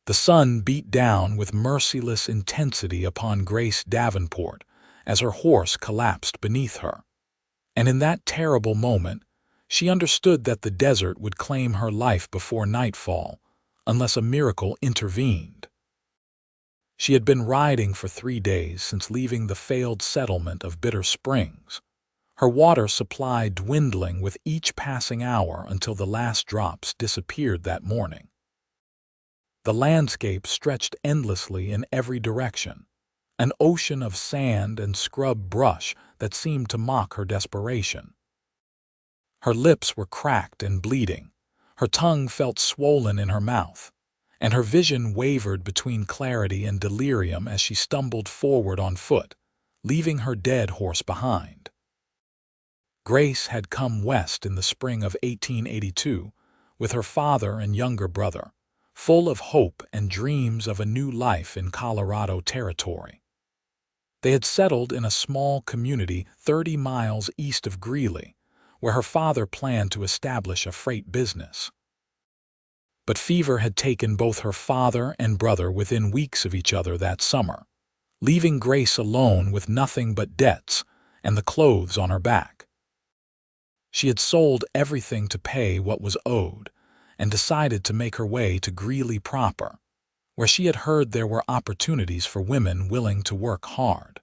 The sun beat down with merciless intensity upon Grace Davenport as her horse collapsed beneath her. And in that terrible moment, she understood that the desert would claim her life before nightfall, unless a miracle intervened. She had been riding for 3 days since leaving the failed settlement of Bitter Springs, her water supply dwindling with each passing hour until the last drops disappeared that morning. The landscape stretched endlessly in every direction, an ocean of sand and scrub brush that seemed to mock her desperation. Her lips were cracked and bleeding, her tongue felt swollen in her mouth, and her vision wavered between clarity and delirium as she stumbled forward on foot, leaving her dead horse behind. Grace had come west in the spring of 1882 with her father and younger brother, full of hope and dreams of a new life in Colorado territory. They had settled in a small community 30 miles east of Greeley, where her father planned to establish a freight business. But fever had taken both her father and brother within weeks of each other that summer, leaving Grace alone with nothing but debts and the clothes on her back. She had sold everything to pay what was owed and decided to make her way to Greeley proper, where she had heard there were opportunities for women willing to work hard.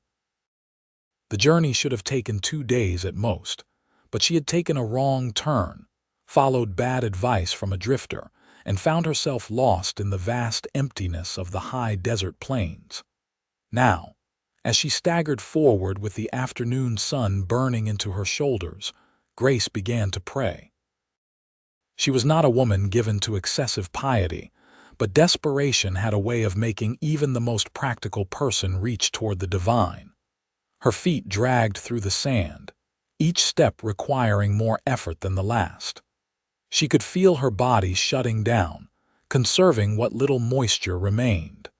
The journey should have taken 2 days at most, but she had taken a wrong turn, followed bad advice from a drifter, and found herself lost in the vast emptiness of the high desert plains. Now, as she staggered forward with the afternoon sun burning into her shoulders, Grace began to pray. She was not a woman given to excessive piety, but desperation had a way of making even the most practical person reach toward the divine. Her feet dragged through the sand, each step requiring more effort than the last. She could feel her body shutting down, conserving what little moisture remained.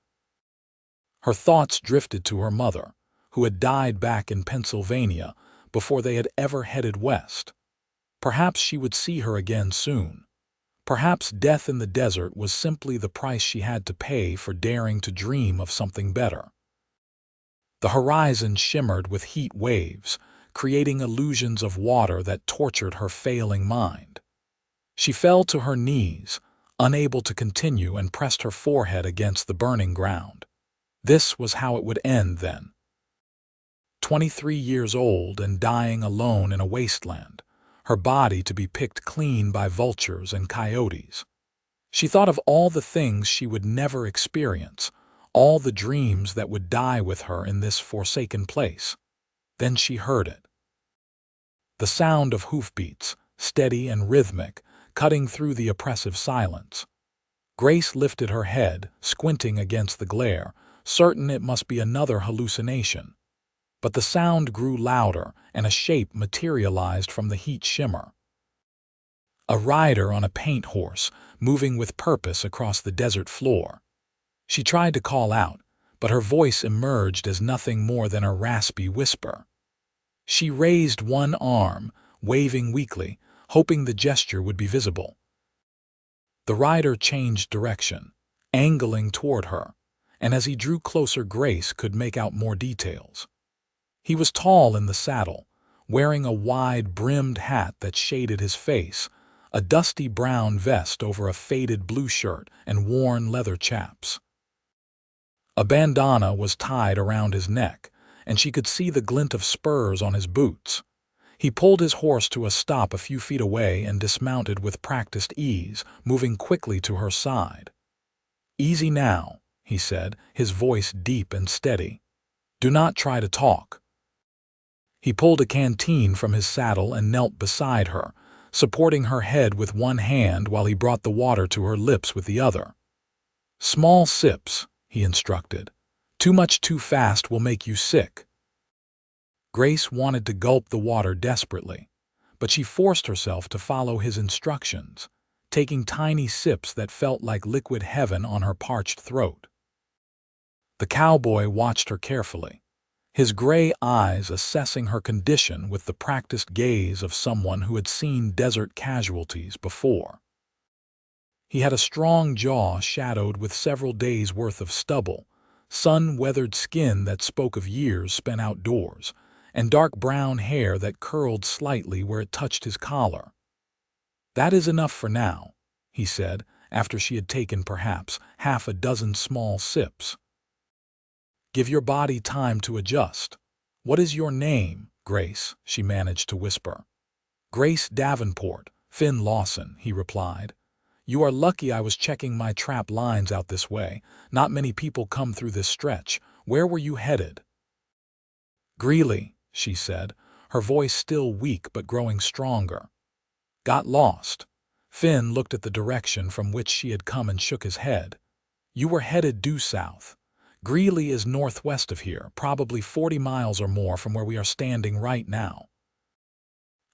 Her thoughts drifted to her mother, who had died back in Pennsylvania before they had ever headed west. Perhaps she would see her again soon. Perhaps death in the desert was simply the price she had to pay for daring to dream of something better. The horizon shimmered with heat waves, creating illusions of water that tortured her failing mind. She fell to her knees, unable to continue, and pressed her forehead against the burning ground. This was how it would end then. 23 years old and dying alone in a wasteland, her body to be picked clean by vultures and coyotes. She thought of all the things she would never experience, all the dreams that would die with her in this forsaken place. Then she heard it. The sound of hoofbeats, steady and rhythmic, cutting through the oppressive silence. Grace lifted her head, squinting against the glare, certain it must be another hallucination. But the sound grew louder, and a shape materialized from the heat shimmer. A rider on a paint horse, moving with purpose across the desert floor. She tried to call out, but her voice emerged as nothing more than a raspy whisper. She raised one arm, waving weakly, hoping the gesture would be visible. The rider changed direction, angling toward her, and as he drew closer, Grace could make out more details. He was tall in the saddle, wearing a wide-brimmed hat that shaded his face, a dusty brown vest over a faded blue shirt, and worn leather chaps. A bandana was tied around his neck, and she could see the glint of spurs on his boots. He pulled his horse to a stop a few feet away and dismounted with practiced ease, moving quickly to her side. "Easy now," he said, his voice deep and steady. "Do not try to talk." He pulled a canteen from his saddle and knelt beside her, supporting her head with one hand while he brought the water to her lips with the other. "Small sips," he instructed. "Too much too fast will make you sick." Grace wanted to gulp the water desperately, but she forced herself to follow his instructions, taking tiny sips that felt like liquid heaven on her parched throat. The cowboy watched her carefully, his gray eyes assessing her condition with the practiced gaze of someone who had seen desert casualties before. He had a strong jaw shadowed with several days' worth of stubble, sun-weathered skin that spoke of years spent outdoors, and dark brown hair that curled slightly where it touched his collar. "That is enough for now," he said, after she had taken perhaps half a dozen small sips. "Give your body time to adjust. What is your name, Grace?" she managed to whisper. "Grace Davenport, Finn Lawson," he replied. "You are lucky I was checking my trap lines out this way. Not many people come through this stretch. Where were you headed?" "Greeley," she said, her voice still weak but growing stronger. "Got lost." Finn looked at the direction from which she had come and shook his head. "You were headed due south. Greeley is northwest of here, probably 40 miles or more from where we are standing right now."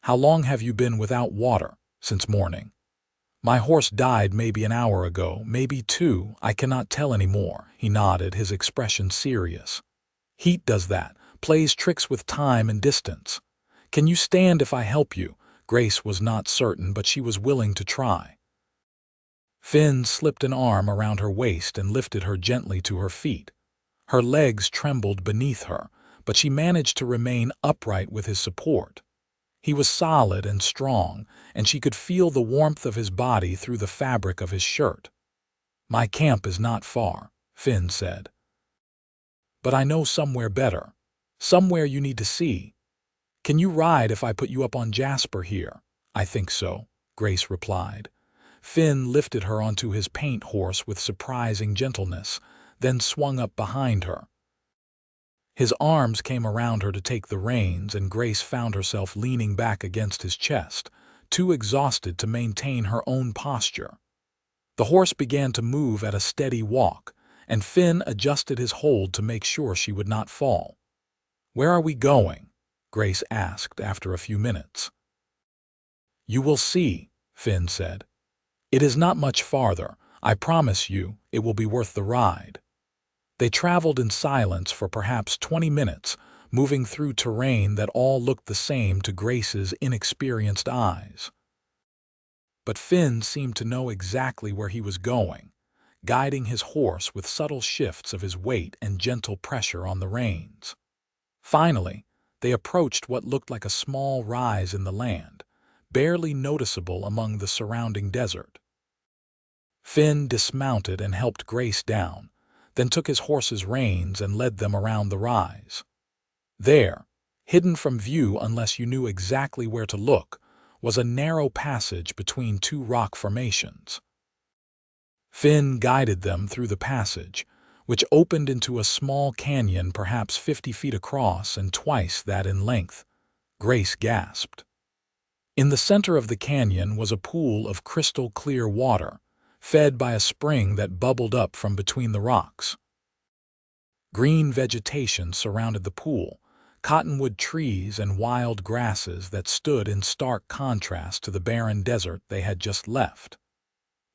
"How long have you been without water?" "Since morning. My horse died maybe an hour ago, maybe 2, I cannot tell any more." He nodded, his expression serious. "Heat does that, plays tricks with time and distance. Can you stand if I help you?" Grace was not certain, but she was willing to try. Finn slipped an arm around her waist and lifted her gently to her feet. Her legs trembled beneath her, but she managed to remain upright with his support. He was solid and strong, and she could feel the warmth of his body through the fabric of his shirt. "My camp is not far," Finn said. "But I know somewhere better. Somewhere you need to see. Can you ride if I put you up on Jasper here?" "I think so," Grace replied. Finn lifted her onto his paint horse with surprising gentleness, then swung up behind her. His arms came around her to take the reins, and Grace found herself leaning back against his chest, too exhausted to maintain her own posture. The horse began to move at a steady walk, and Finn adjusted his hold to make sure she would not fall. "Where are we going?" Grace asked after a few minutes. "You will see," Finn said. "It is not much farther. I promise you it will be worth the ride." They traveled in silence for perhaps 20 minutes, moving through terrain that all looked the same to Grace's inexperienced eyes. But Finn seemed to know exactly where he was going, guiding his horse with subtle shifts of his weight and gentle pressure on the reins. Finally, they approached what looked like a small rise in the land, barely noticeable among the surrounding desert. Finn dismounted and helped Grace down, then took his horse's reins and led them around the rise. There, hidden from view unless you knew exactly where to look, was a narrow passage between 2 rock formations. Finn guided them through the passage, which opened into a small canyon perhaps 50 feet across and twice that in length. Grace gasped. In the center of the canyon was a pool of crystal-clear water, fed by a spring that bubbled up from between the rocks. Green vegetation surrounded the pool, cottonwood trees and wild grasses that stood in stark contrast to the barren desert they had just left.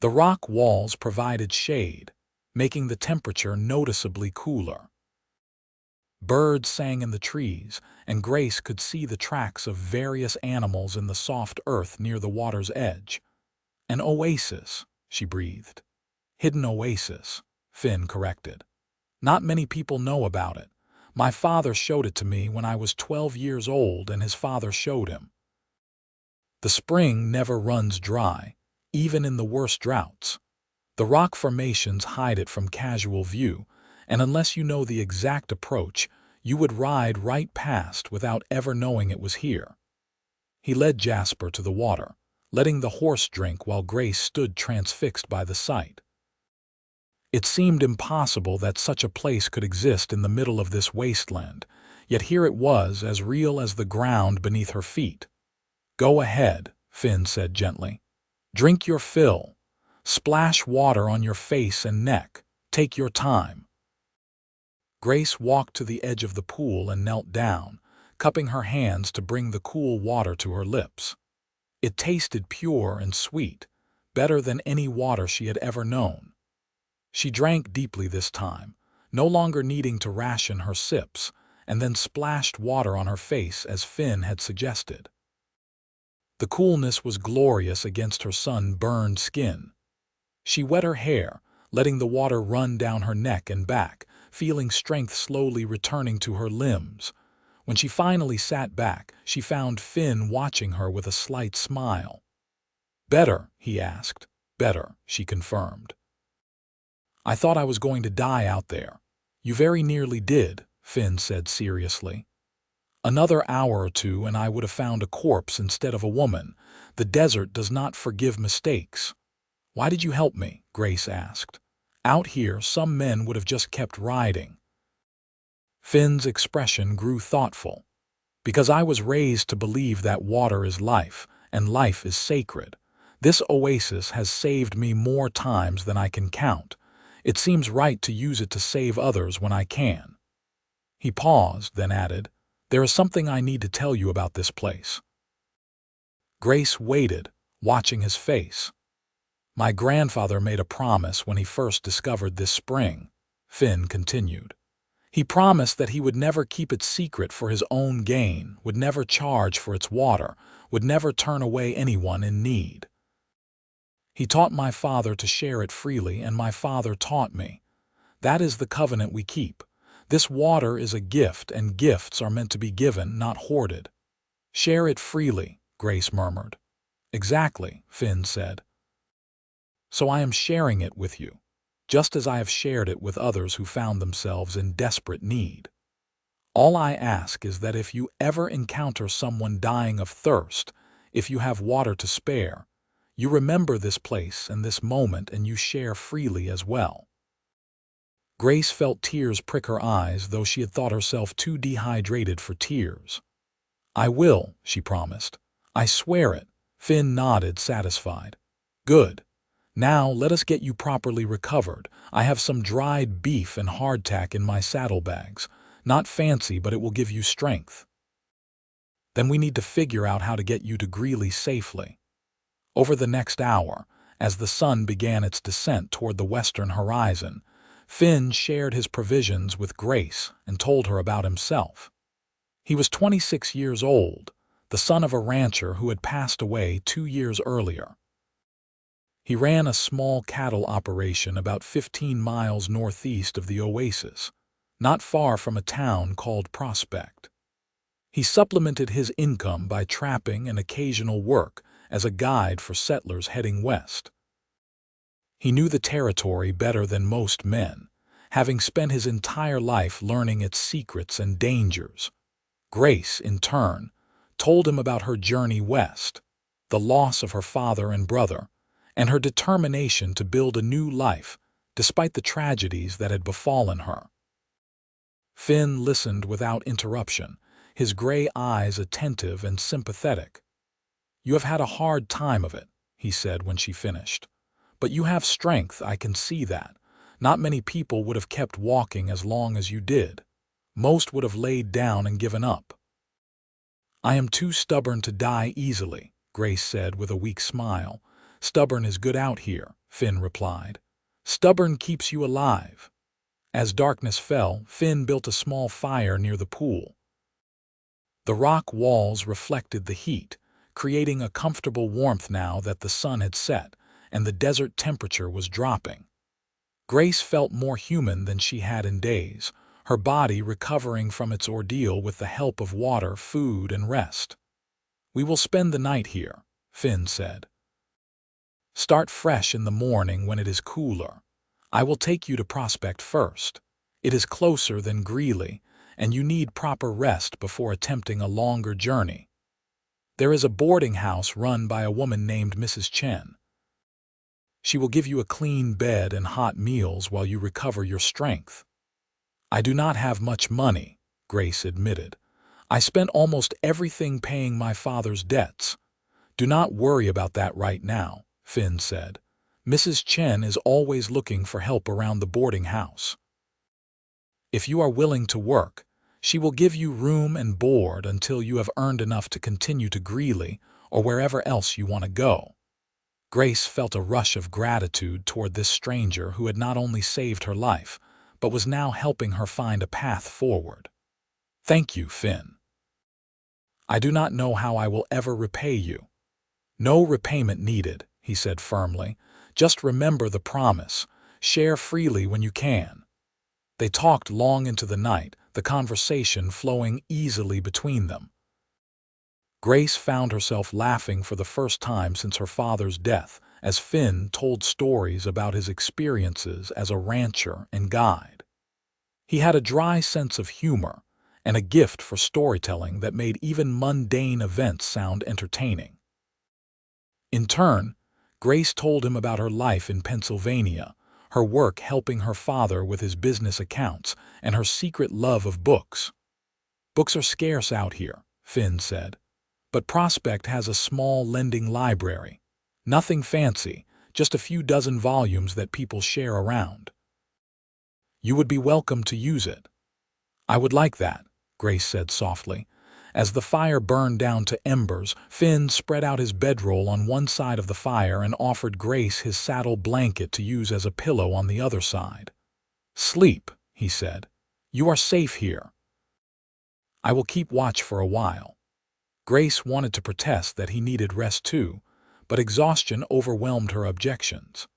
The rock walls provided shade, making the temperature noticeably cooler. Birds sang in the trees, and Grace could see the tracks of various animals in the soft earth near the water's edge. "An oasis," she breathed. "Hidden oasis," Finn corrected. "Not many people know about it. My father showed it to me when I was 12 years old, and his father showed him. The spring never runs dry, even in the worst droughts. The rock formations hide it from casual view, and unless you know the exact approach, you would ride right past without ever knowing it was here." He led Jasper to the water, letting the horse drink while Grace stood transfixed by the sight. It seemed impossible that such a place could exist in the middle of this wasteland, yet here it was, as real as the ground beneath her feet. "Go ahead," Finn said gently. "Drink your fill. Splash water on your face and neck. Take your time." Grace walked to the edge of the pool and knelt down, cupping her hands to bring the cool water to her lips. It tasted pure and sweet, better than any water she had ever known. She drank deeply this time, no longer needing to ration her sips, and then splashed water on her face as Finn had suggested. The coolness was glorious against her sun-burned skin. She wet her hair, letting the water run down her neck and back, feeling strength slowly returning to her limbs. When she finally sat back, she found Finn watching her with a slight smile. "Better?" he asked. "Better," she confirmed. "I thought I was going to die out there." "You very nearly did," Finn said seriously. "Another hour or two and I would have found a corpse instead of a woman. The desert does not forgive mistakes." "Why did you help me?" Grace asked. "Out here, some men would have just kept riding." Finn's expression grew thoughtful. "Because I was raised to believe that water is life, and life is sacred. This oasis has saved me more times than I can count. It seems right to use it to save others when I can." He paused, then added, "There is something I need to tell you about this place." Grace waited, watching his face. "My grandfather made a promise when he first discovered this spring," Finn continued. "He promised that he would never keep it secret for his own gain, would never charge for its water, would never turn away anyone in need. He taught my father to share it freely, and my father taught me. That is the covenant we keep. This water is a gift, and gifts are meant to be given, not hoarded." "Share it freely," Grace murmured. "Exactly," Finn said. "So I am sharing it with you, just as I have shared it with others who found themselves in desperate need. All I ask is that if you ever encounter someone dying of thirst, if you have water to spare, you remember this place and this moment and you share freely as well." Grace felt tears prick her eyes, though she had thought herself too dehydrated for tears. "I will," she promised. "I swear it." Finn nodded, satisfied. "Good. Now let us get you properly recovered. I have some dried beef and hardtack in my saddlebags. Not fancy, but it will give you strength. Then we need to figure out how to get you to Greeley safely." Over the next hour, as the sun began its descent toward the western horizon, Finn shared his provisions with Grace and told her about himself. He was 26 years old, the son of a rancher who had passed away 2 years earlier. He ran a small cattle operation about 15 miles northeast of the Oasis, not far from a town called Prospect. He supplemented his income by trapping and occasional work as a guide for settlers heading west. He knew the territory better than most men, having spent his entire life learning its secrets and dangers. Grace, in turn, told him about her journey west, the loss of her father and brother, and her determination to build a new life despite the tragedies that had befallen her. Finn listened without interruption, his gray eyes attentive and sympathetic. "You have had a hard time of it," he said when she finished. "But you have strength, I can see that. Not many people would have kept walking as long as you did. Most would have laid down and given up." "I am too stubborn to die easily," Grace said with a weak smile. "Stubborn is good out here," Finn replied. "Stubborn keeps you alive." As darkness fell, Finn built a small fire near the pool. The rock walls reflected the heat, creating a comfortable warmth now that the sun had set and the desert temperature was dropping. Grace felt more human than she had in days, her body recovering from its ordeal with the help of water, food, and rest. "We will spend the night here," Finn said. "Start fresh in the morning when it is cooler. I will take you to Prospect first. It is closer than Greeley, and you need proper rest before attempting a longer journey. There is a boarding house run by a woman named Mrs. Chen. She will give you a clean bed and hot meals while you recover your strength." "I do not have much money," Grace admitted. "I spent almost everything paying my father's debts." "Do not worry about that right now," Finn said. "Mrs. Chen is always looking for help around the boarding house. If you are willing to work, she will give you room and board until you have earned enough to continue to Greeley or wherever else you want to go." Grace felt a rush of gratitude toward this stranger who had not only saved her life, but was now helping her find a path forward. "Thank you, Finn. I do not know how I will ever repay you." "No repayment needed," he said firmly. Just remember the promise. Share freely when you can." They talked long into the night, the conversation flowing easily between them. Grace found herself laughing for the first time since her father's death, as Finn told stories about his experiences as a rancher and guide. He had a dry sense of humor and a gift for storytelling that made even mundane events sound entertaining. In turn, Grace told him about her life in Pennsylvania, her work helping her father with his business accounts, and her secret love of books. "Books are scarce out here," Finn said, "but Prospect has a small lending library. Nothing fancy, just a few dozen volumes that people share around. You would be welcome to use it." "I would like that," Grace said softly. As the fire burned down to embers, Finn spread out his bedroll on one side of the fire and offered Grace his saddle blanket to use as a pillow on the other side. "Sleep," he said. "You are safe here. I will keep watch for a while." Grace wanted to protest that he needed rest too, but exhaustion overwhelmed her objections.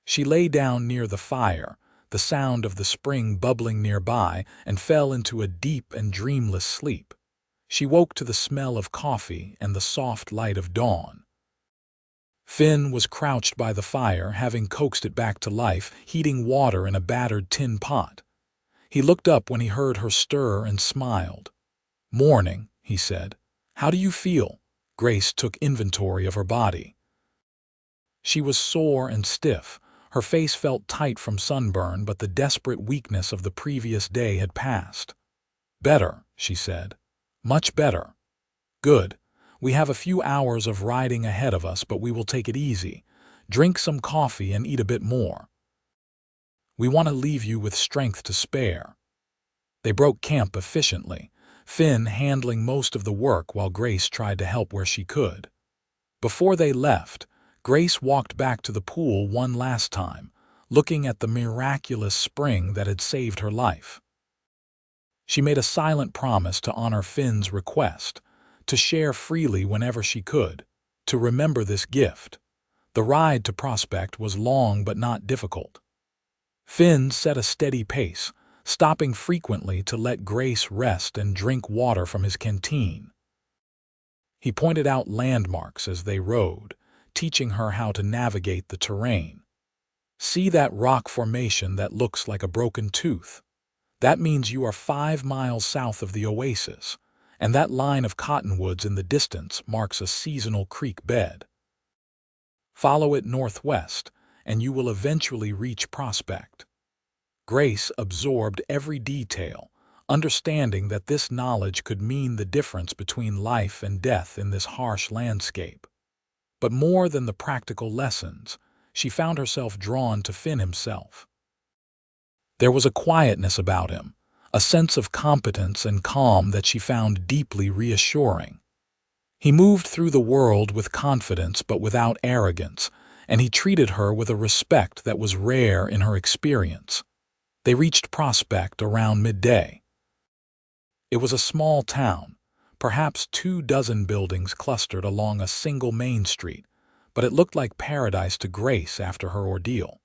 She lay down near the fire, the sound of the spring bubbling nearby, and fell into a deep and dreamless sleep. She woke to the smell of coffee and the soft light of dawn. Finn was crouched by the fire, having coaxed it back to life, heating water in a battered tin pot. He looked up when he heard her stir and smiled. "Morning," he said. "How do you feel?" Grace took inventory of her body. She was sore and stiff. Her face felt tight from sunburn, but the desperate weakness of the previous day had passed. "Better," she said. "Much better." "Good. We have a few hours of riding ahead of us, but we will take it easy. Drink some coffee and eat a bit more. We want to leave you with strength to spare." They broke camp efficiently, Finn handling most of the work while Grace tried to help where she could. Before they left, Grace walked back to the pool one last time, looking at the miraculous spring that had saved her life. She made a silent promise to honor Finn's request, to share freely whenever she could, to remember this gift. The ride to Prospect was long but not difficult. Finn set a steady pace, stopping frequently to let Grace rest and drink water from his canteen. He pointed out landmarks as they rode, teaching her how to navigate the terrain. "See that rock formation that looks like a broken tooth? That means you are 5 miles south of the Oasis, and that line of cottonwoods in the distance marks a seasonal creek bed. Follow it northwest, and you will eventually reach Prospect." Grace absorbed every detail, understanding that this knowledge could mean the difference between life and death in this harsh landscape. But more than the practical lessons, she found herself drawn to Finn himself. There was a quietness about him, a sense of competence and calm that she found deeply reassuring. He moved through the world with confidence but without arrogance, and he treated her with a respect that was rare in her experience. They reached Prospect around midday. It was a small town, perhaps 24 buildings clustered along a single main street, but it looked like paradise to Grace after her ordeal.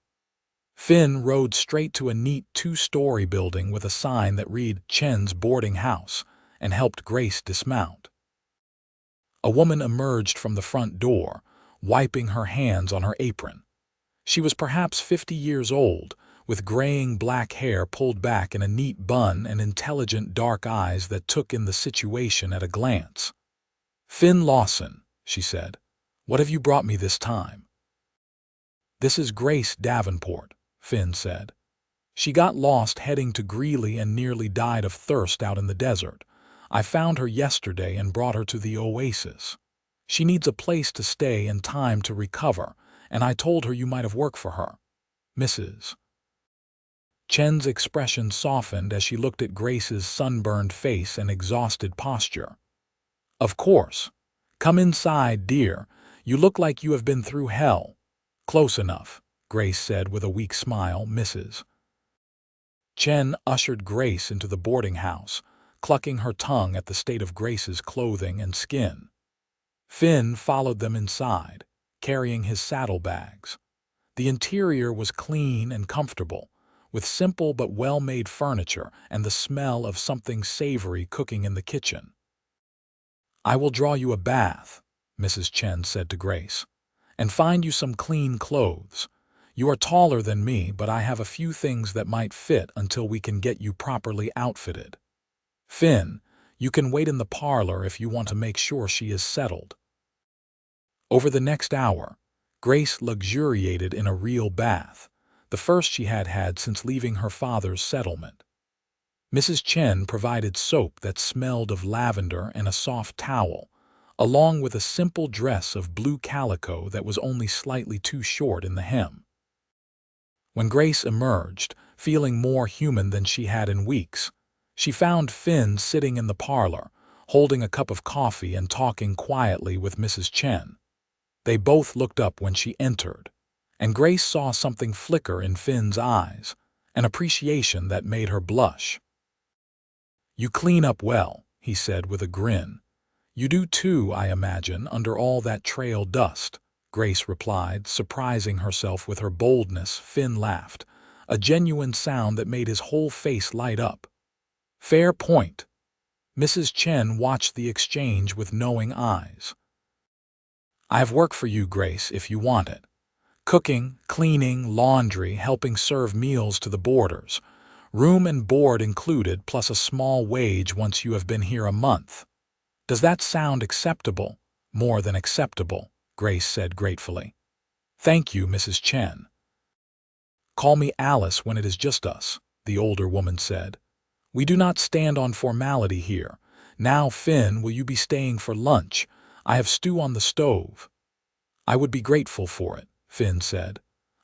Finn rode straight to a neat 2-story building with a sign that read "Chen's Boarding House" and helped Grace dismount. A woman emerged from the front door, wiping her hands on her apron. She was perhaps 50 years old, with graying black hair pulled back in a neat bun and intelligent dark eyes that took in the situation at a glance. "Finn Lawson," she said. "What have you brought me this time?" "This is Grace Davenport," Finn said. "She got lost heading to Greeley and nearly died of thirst out in the desert. I found her yesterday and brought her to the Oasis. She needs a place to stay and time to recover, and I told her you might have work for her. Mrs. Chen's expression softened as she looked at Grace's sunburned face and exhausted posture. "Of course. Come inside, dear. You look like you have been through hell." "Close enough," Grace said with a weak smile. Mrs. Chen ushered Grace into the boarding house, clucking her tongue at the state of Grace's clothing and skin. Finn followed them inside, carrying his saddlebags. The interior was clean and comfortable, with simple but well-made furniture and the smell of something savory cooking in the kitchen. "I will draw you a bath," Mrs. Chen said to Grace, "and find you some clean clothes. You are taller than me, but I have a few things that might fit until we can get you properly outfitted. Finn, you can wait in the parlor if you want to make sure she is settled." Over the next hour, Grace luxuriated in a real bath, the first she had had since leaving her father's settlement. Mrs. Chen provided soap that smelled of lavender and a soft towel, along with a simple dress of blue calico that was only slightly too short in the hem. When Grace emerged, feeling more human than she had in weeks, she found Finn sitting in the parlor, holding a cup of coffee and talking quietly with Mrs. Chen. They both looked up when she entered, and Grace saw something flicker in Finn's eyes, an appreciation that made her blush. "You clean up well," he said with a grin. "You do too, I imagine, under all that trail dust," Grace replied, surprising herself with her boldness. Finn laughed, a genuine sound that made his whole face light up. "Fair point." Mrs. Chen watched the exchange with knowing eyes. "I have work for you, Grace, if you want it. Cooking, cleaning, laundry, helping serve meals to the boarders. Room and board included, plus a small wage once you have been here a month. Does that sound acceptable?" "More than acceptable," Grace said gratefully. "Thank you, Mrs. Chen." "Call me Alice when it is just us," the older woman said. "We do not stand on formality here. Now, Finn, will you be staying for lunch? I have stew on the stove." "I would be grateful for it," Finn said.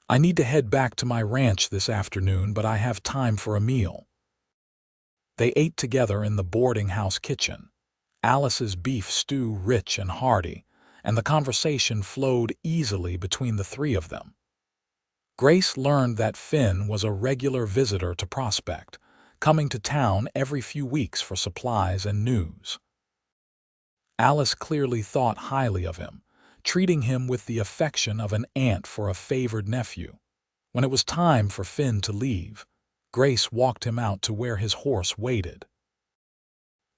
"I need to head back to my ranch this afternoon, but I have time for a meal." They ate together in the boarding house kitchen, Alice's beef stew rich and hearty, and the conversation flowed easily between the three of them. Grace learned that Finn was a regular visitor to Prospect, coming to town every few weeks for supplies and news. Alice clearly thought highly of him, treating him with the affection of an aunt for a favored nephew. When it was time for Finn to leave, Grace walked him out to where his horse waited.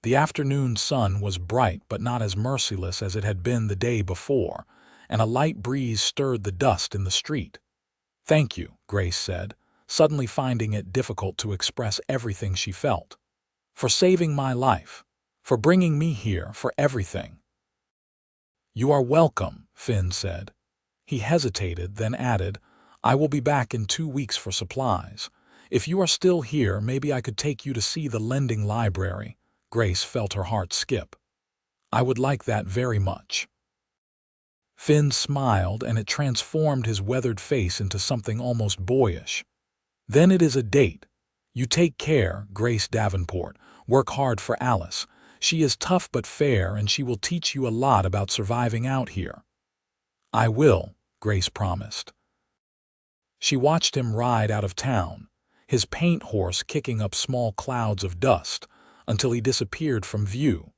The afternoon sun was bright but not as merciless as it had been the day before, and a light breeze stirred the dust in the street. "Thank you," Grace said, suddenly finding it difficult to express everything she felt. "For saving my life, for bringing me here, for everything." "You are welcome," Finn said. He hesitated, then added, "I will be back in 2 weeks for supplies. If you are still here, maybe I could take you to see the lending library." Grace felt her heart skip. "I would like that very much." Finn smiled, and it transformed his weathered face into something almost boyish. "Then it is a date. You take care, Grace Davenport. Work hard for Alice. She is tough but fair, and she will teach you a lot about surviving out here." "I will," Grace promised. She watched him ride out of town, his paint horse kicking up small clouds of dust, until he disappeared from view.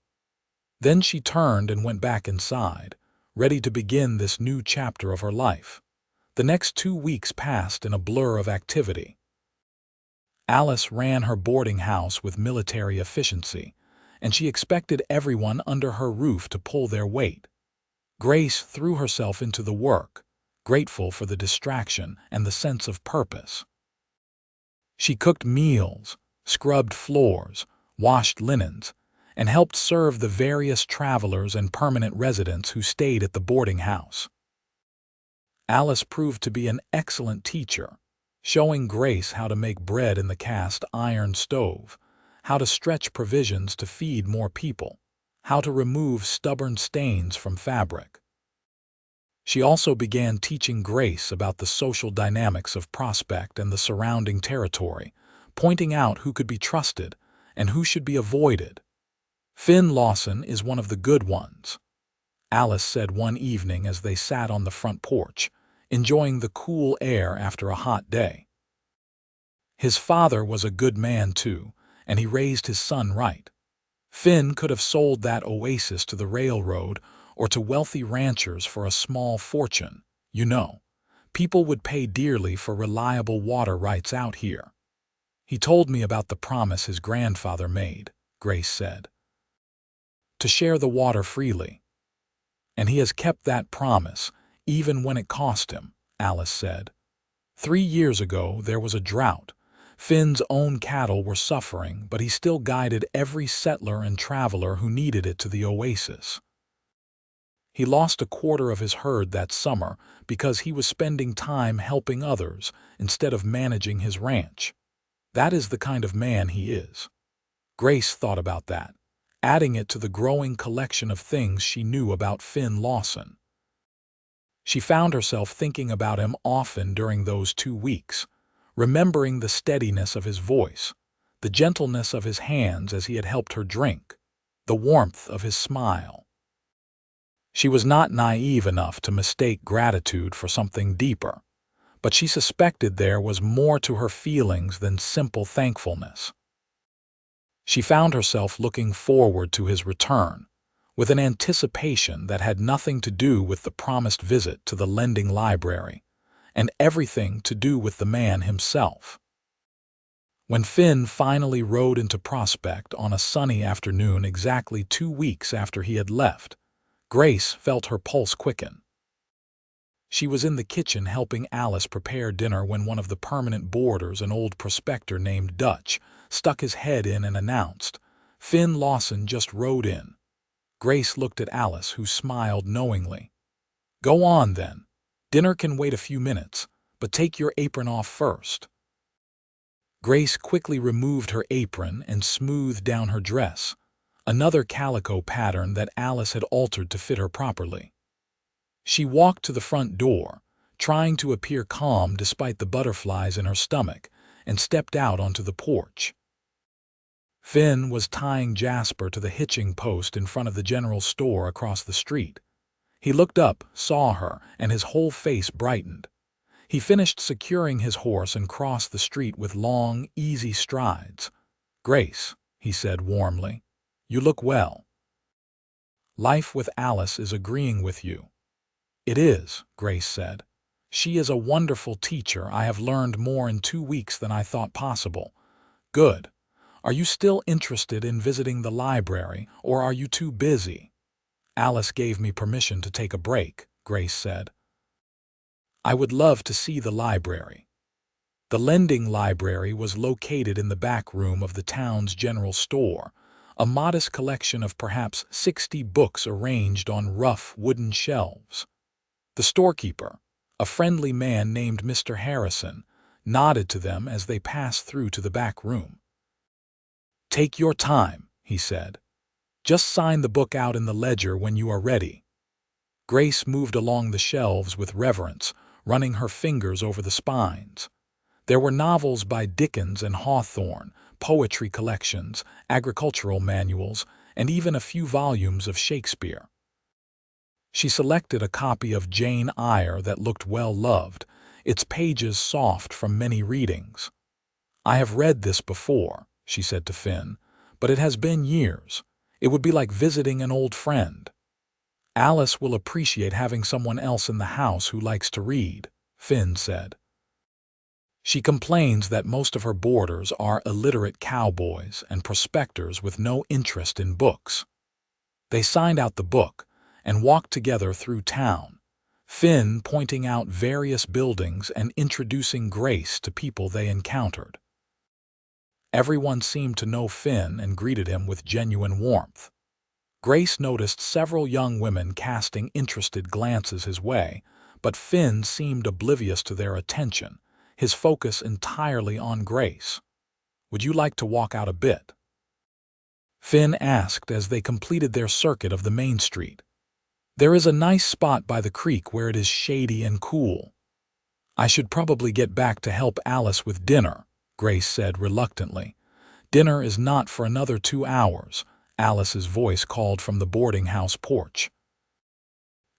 Then she turned and went back inside, ready to begin this new chapter of her life. The next 2 weeks passed in a blur of activity. Alice ran her boarding house with military efficiency, and she expected everyone under her roof to pull their weight. Grace threw herself into the work, grateful for the distraction and the sense of purpose. She cooked meals, scrubbed floors, washed linens, and helped serve the various travelers and permanent residents who stayed at the boarding house. Alice proved to be an excellent teacher, showing Grace how to make bread in the cast iron stove, how to stretch provisions to feed more people, how to remove stubborn stains from fabric. She also began teaching Grace about the social dynamics of Prospect and the surrounding territory, pointing out who could be trusted and who should be avoided. "Finn Lawson is one of the good ones," Alice said one evening as they sat on the front porch, enjoying the cool air after a hot day. "His father was a good man too, and he raised his son right. Finn could have sold that Oasis to the railroad or to wealthy ranchers for a small fortune, you know. People would pay dearly for reliable water rights out here. He told me about the promise his grandfather made, Grace said, to share the water freely. And he has kept that promise, even when it cost him, Alice said. 3 years ago, there was a drought. Finn's own cattle were suffering, but he still guided every settler and traveler who needed it to the Oasis. He lost a quarter of his herd that summer because he was spending time helping others instead of managing his ranch. That is the kind of man he is. Grace thought about that, adding it to the growing collection of things she knew about Finn Lawson. She found herself thinking about him often during those 2 weeks, remembering the steadiness of his voice, the gentleness of his hands as he had helped her drink, the warmth of his smile. She was not naive enough to mistake gratitude for something deeper, but she suspected there was more to her feelings than simple thankfulness. She found herself looking forward to his return, with an anticipation that had nothing to do with the promised visit to the lending library, and everything to do with the man himself. When Finn finally rode into Prospect on a sunny afternoon exactly 2 weeks after he had left, Grace felt her pulse quicken. She was in the kitchen helping Alice prepare dinner when one of the permanent boarders, an old prospector named Dutch, stuck his head in and announced, "Finn Lawson just rode in." Grace looked at Alice, who smiled knowingly. "Go on, then. Dinner can wait a few minutes, but take your apron off first." Grace quickly removed her apron and smoothed down her dress, another calico pattern that Alice had altered to fit her properly. She walked to the front door, trying to appear calm despite the butterflies in her stomach, and stepped out onto the porch. Finn was tying Jasper to the hitching post in front of the general store across the street. He looked up, saw her, and his whole face brightened. He finished securing his horse and crossed the street with long, easy strides. "Grace," he said warmly, "you look well. Life with Alice is agreeing with you." "It is," Grace said. "She is a wonderful teacher. I have learned more in 2 weeks than I thought possible." "Good. Are you still interested in visiting the library, or are you too busy?" "Alice gave me permission to take a break," Grace said. "I would love to see the library." The lending library was located in the back room of the town's general store, a modest collection of perhaps 60 books arranged on rough wooden shelves. The storekeeper, a friendly man named Mr. Harrison, nodded to them as they passed through to the back room. "Take your time," he said. "Just sign the book out in the ledger when you are ready." Grace moved along the shelves with reverence, running her fingers over the spines. There were novels by Dickens and Hawthorne, poetry collections, agricultural manuals, and even a few volumes of Shakespeare. She selected a copy of Jane Eyre that looked well loved, its pages soft from many readings. "I have read this before," she said to Finn, "but it has been years. It would be like visiting an old friend." "Alice will appreciate having someone else in the house who likes to read," Finn said. "She complains that most of her boarders are illiterate cowboys and prospectors with no interest in books." They signed out the book and walked together through town, Finn pointing out various buildings and introducing Grace to people they encountered. Everyone seemed to know Finn and greeted him with genuine warmth. Grace noticed several young women casting interested glances his way, but Finn seemed oblivious to their attention, his focus entirely on Grace. "Would you like to walk out a bit?" Finn asked as they completed their circuit of the main street. "There is a nice spot by the creek where it is shady and cool." "I should probably get back to help Alice with dinner," Grace said reluctantly. "Dinner is not for another 2 hours, Alice's voice called from the boarding house porch.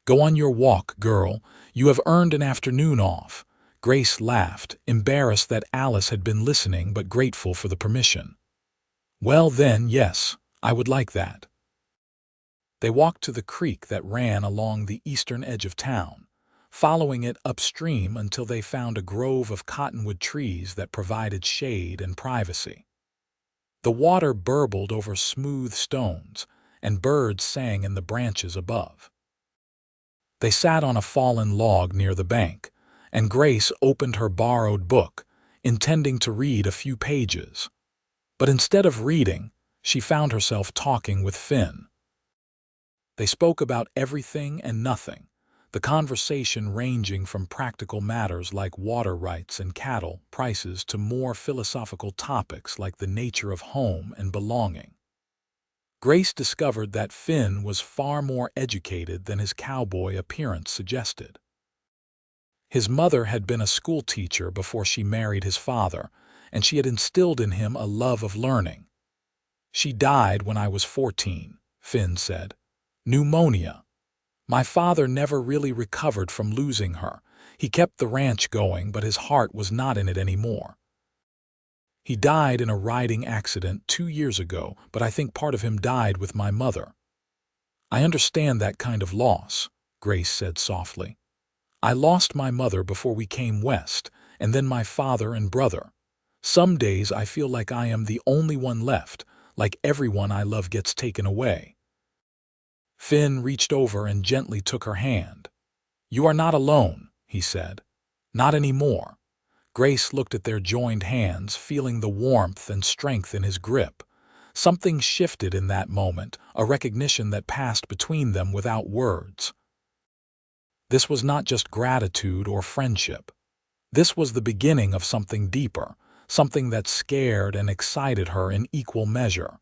"Go on your walk, girl. You have earned an afternoon off." Grace laughed, embarrassed that Alice had been listening but grateful for the permission. "Well then, yes, I would like that." They walked to the creek that ran along the eastern edge of town, following it upstream until they found a grove of cottonwood trees that provided shade and privacy. The water burbled over smooth stones, and birds sang in the branches above. They sat on a fallen log near the bank, and Grace opened her borrowed book, intending to read a few pages. But instead of reading, she found herself talking with Finn. They spoke about everything and nothing, the conversation ranging from practical matters like water rights and cattle prices to more philosophical topics like the nature of home and belonging. Grace discovered that Finn was far more educated than his cowboy appearance suggested. His mother had been a school teacher before she married his father, and she had instilled in him a love of learning. "She died when I was 14, Finn said. Pneumonia. My father never really recovered from losing her. He kept the ranch going, but his heart was not in it anymore. He died in a riding accident 2 years ago, but I think part of him died with my mother." "I understand that kind of loss," Grace said softly. "I lost my mother before we came west, and then my father and brother. Some days I feel like I am the only one left, like everyone I love gets taken away." Finn reached over and gently took her hand. "You are not alone," he said. "Not anymore." Grace looked at their joined hands, feeling the warmth and strength in his grip. Something shifted in that moment, a recognition that passed between them without words. This was not just gratitude or friendship. This was the beginning of something deeper, something that scared and excited her in equal measure.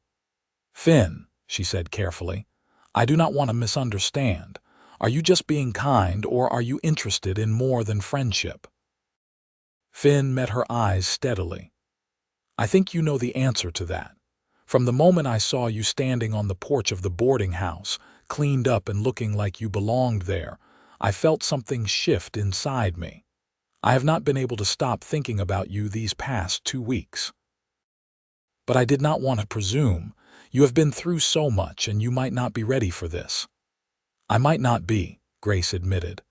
"Finn," she said carefully, "I do not want to misunderstand. Are you just being kind, or are you interested in more than friendship?" Finn met her eyes steadily. "I think you know the answer to that. From the moment I saw you standing on the porch of the boarding house, cleaned up and looking like you belonged there, I felt something shift inside me. I have not been able to stop thinking about you these past 2 weeks. But I did not want to presume. You have been through so much, and you might not be ready for this." "I might not be," Grace admitted,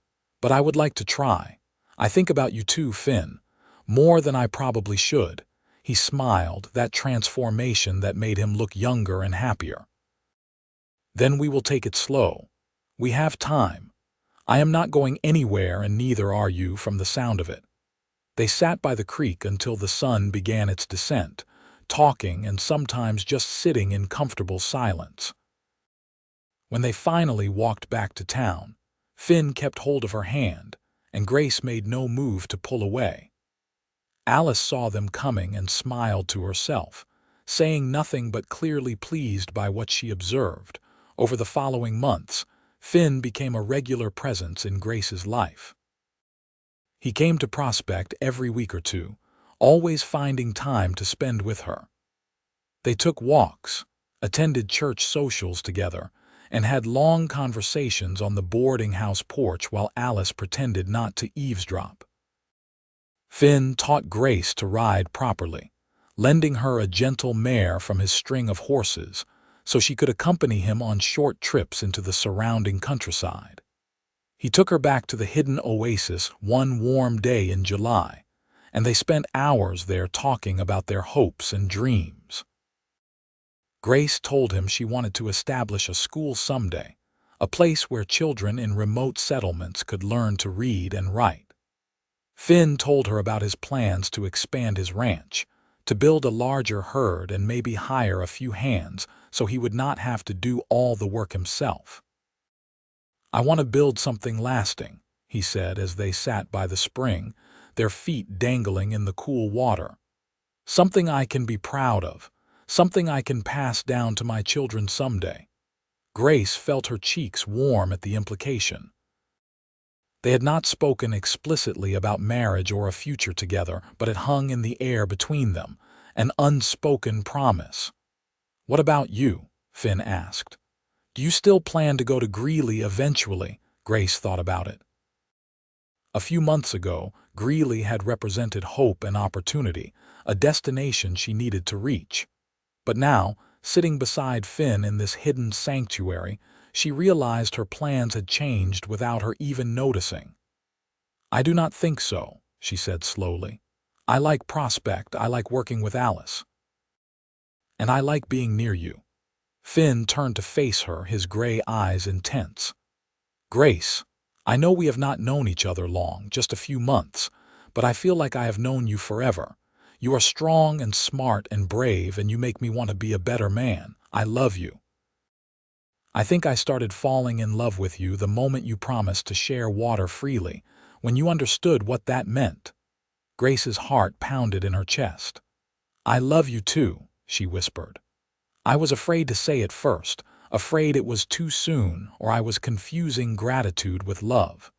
"but I would like to try. I think about you too, Finn, more than I probably should." He smiled, that transformation that made him look younger and happier. "Then we will take it slow. We have time. I am not going anywhere, and neither are you from the sound of it." They sat by the creek until the sun began its descent, talking and sometimes just sitting in comfortable silence. When they finally walked back to town, Finn kept hold of her hand, and Grace made no move to pull away. Alice saw them coming and smiled to herself, saying nothing but clearly pleased by what she observed. Over the following months, Finn became a regular presence in Grace's life. He came to Prospect every week or two, always finding time to spend with her. They took walks, attended church socials together, and had long conversations on the boarding house porch while Alice pretended not to eavesdrop. Finn taught Grace to ride properly, lending her a gentle mare from his string of horses so she could accompany him on short trips into the surrounding countryside. He took her back to the hidden Oasis one warm day in July, and they spent hours there talking about their hopes and dreams. Grace told him she wanted to establish a school someday, a place where children in remote settlements could learn to read and write. Finn told her about his plans to expand his ranch, to build a larger herd and maybe hire a few hands so he would not have to do all the work himself. "I want to build something lasting," he said as they sat by the spring, their feet dangling in the cool water. "Something I can be proud of, something I can pass down to my children someday." Grace felt her cheeks warm at the implication. They had not spoken explicitly about marriage or a future together, but it hung in the air between them, an unspoken promise. "What about you?" Finn asked. "Do you still plan to go to Greeley eventually?" Grace thought about it. A few months ago, Greeley had represented hope and opportunity, a destination she needed to reach. But now, sitting beside Finn in this hidden sanctuary, she realized her plans had changed without her even noticing. "I do not think so," she said slowly. "I like Prospect, I like working with Alice, and I like being near you." Finn turned to face her, his gray eyes intense. "Grace, I know we have not known each other long, just a few months, but I feel like I have known you forever. You are strong and smart and brave, and you make me want to be a better man. I love you. I think I started falling in love with you the moment you promised to share water freely, when you understood what that meant." Grace's heart pounded in her chest. "I love you too," she whispered. "I was afraid to say it first, afraid it was too soon, or I was confusing gratitude with love.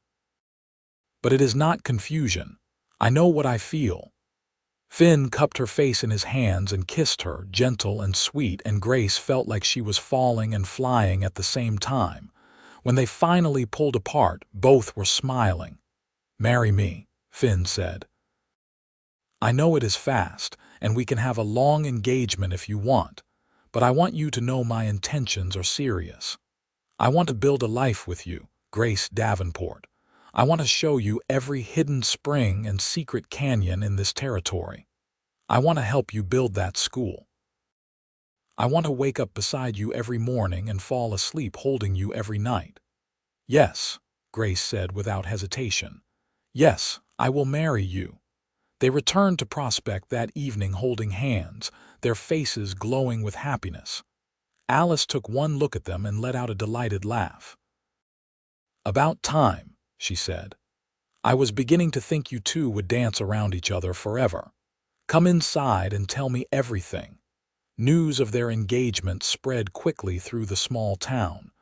But it is not confusion. I know what I feel." Finn cupped her face in his hands and kissed her, gentle and sweet, and Grace felt like she was falling and flying at the same time. When they finally pulled apart, both were smiling. "Marry me," Finn said. "I know it is fast, and we can have a long engagement if you want, but I want you to know my intentions are serious. I want to build a life with you, Grace Davenport. I want to show you every hidden spring and secret canyon in this territory. I want to help you build that school. I want to wake up beside you every morning and fall asleep holding you every night." "Yes," Grace said without hesitation. "Yes, I will marry you." They returned to Prospect that evening holding hands, their faces glowing with happiness. Alice took one look at them and let out a delighted laugh. "About time," she said. "I was beginning to think you two would dance around each other forever. Come inside and tell me everything." News of their engagement spread quickly through the small town.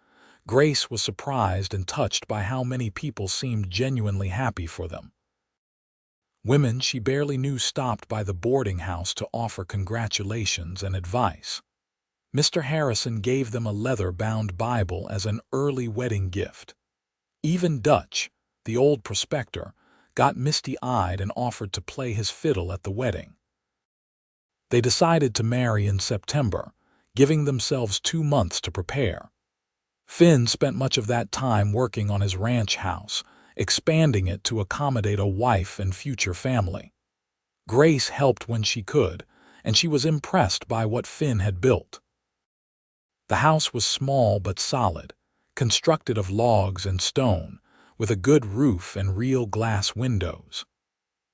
Grace was surprised and touched by how many people seemed genuinely happy for them. Women she barely knew stopped by the boarding house to offer congratulations and advice. Mr. Harrison gave them a leather-bound Bible as an early wedding gift. Even Dutch, the old prospector, got misty-eyed and offered to play his fiddle at the wedding. They decided to marry in September, giving themselves 2 months to prepare. Finn spent much of that time working on his ranch house, expanding it to accommodate a wife and future family. Grace helped when she could, and she was impressed by what Finn had built. The house was small but solid, constructed of logs and stone, with a good roof and real glass windows.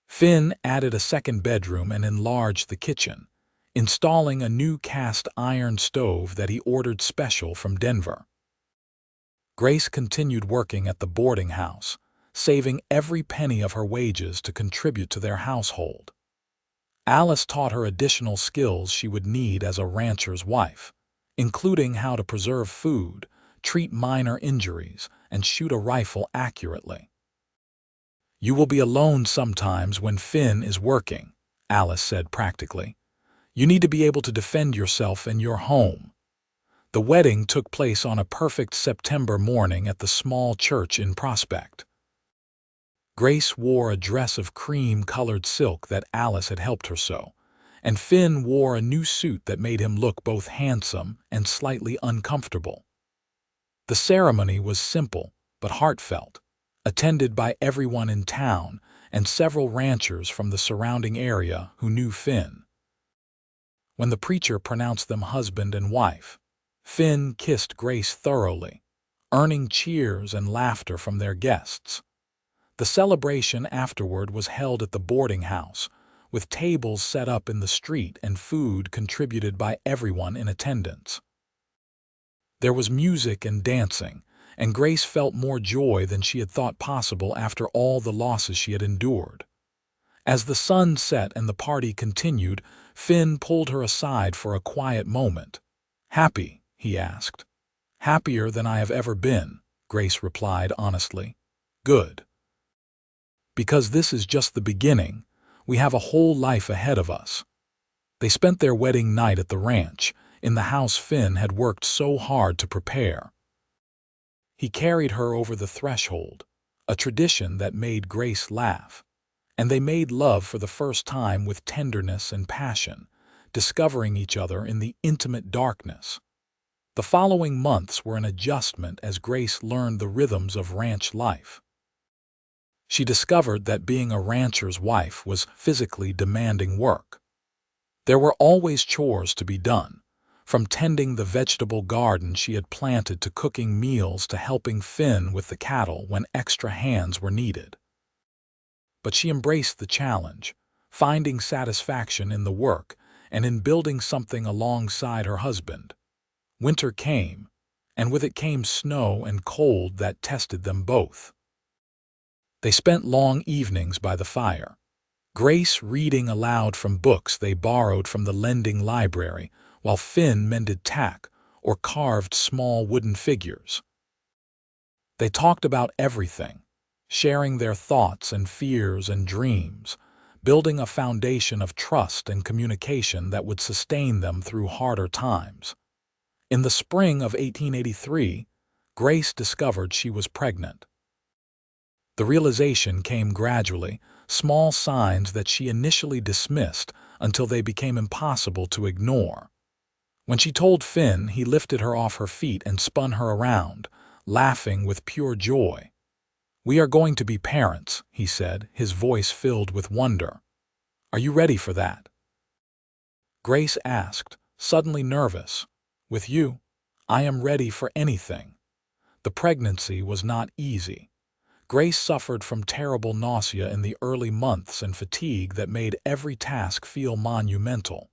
Finn added a second bedroom and enlarged the kitchen, installing a new cast iron stove that he ordered special from Denver. Grace continued working at the boarding house, saving every penny of her wages to contribute to their household. Alice taught her additional skills she would need as a rancher's wife, including how to preserve food, treat minor injuries, and shoot a rifle accurately. "You will be alone sometimes when Finn is working," Alice said practically. "You need to be able to defend yourself in your home." The wedding took place on a perfect September morning at the small church in Prospect. Grace wore a dress of cream-colored silk that Alice had helped her sew, and Finn wore a new suit that made him look both handsome and slightly uncomfortable. The ceremony was simple but heartfelt, attended by everyone in town and several ranchers from the surrounding area who knew Finn. When the preacher pronounced them husband and wife, Finn kissed Grace thoroughly, earning cheers and laughter from their guests. The celebration afterward was held at the boarding house, with tables set up in the street and food contributed by everyone in attendance. There was music and dancing, and Grace felt more joy than she had thought possible after all the losses she had endured. As the sun set and the party continued, Finn pulled her aside for a quiet moment. "Happy?" he asked. "Happier than I have ever been," Grace replied honestly. "Good. Because this is just the beginning. We have a whole life ahead of us." They spent their wedding night at the ranch, in the house Finn had worked so hard to prepare. He carried her over the threshold, a tradition that made Grace laugh, and they made love for the first time with tenderness and passion, discovering each other in the intimate darkness. The following months were an adjustment as Grace learned the rhythms of ranch life. She discovered that being a rancher's wife was physically demanding work. There were always chores to be done, from tending the vegetable garden she had planted to cooking meals to helping Finn with the cattle when extra hands were needed. But she embraced the challenge, finding satisfaction in the work and in building something alongside her husband. Winter came, and with it came snow and cold that tested them both. They spent long evenings by the fire, Grace reading aloud from books they borrowed from the lending library, while Finn mended tack or carved small wooden figures. They talked about everything, sharing their thoughts and fears and dreams, building a foundation of trust and communication that would sustain them through harder times. In the spring of 1883, Grace discovered she was pregnant. The realization came gradually, small signs that she initially dismissed until they became impossible to ignore. When she told Finn, he lifted her off her feet and spun her around, laughing with pure joy. "We are going to be parents," he said, his voice filled with wonder. "Are you ready for that?" Grace asked, suddenly nervous. "With you, I am ready for anything." The pregnancy was not easy. Grace suffered from terrible nausea in the early months and fatigue that made every task feel monumental.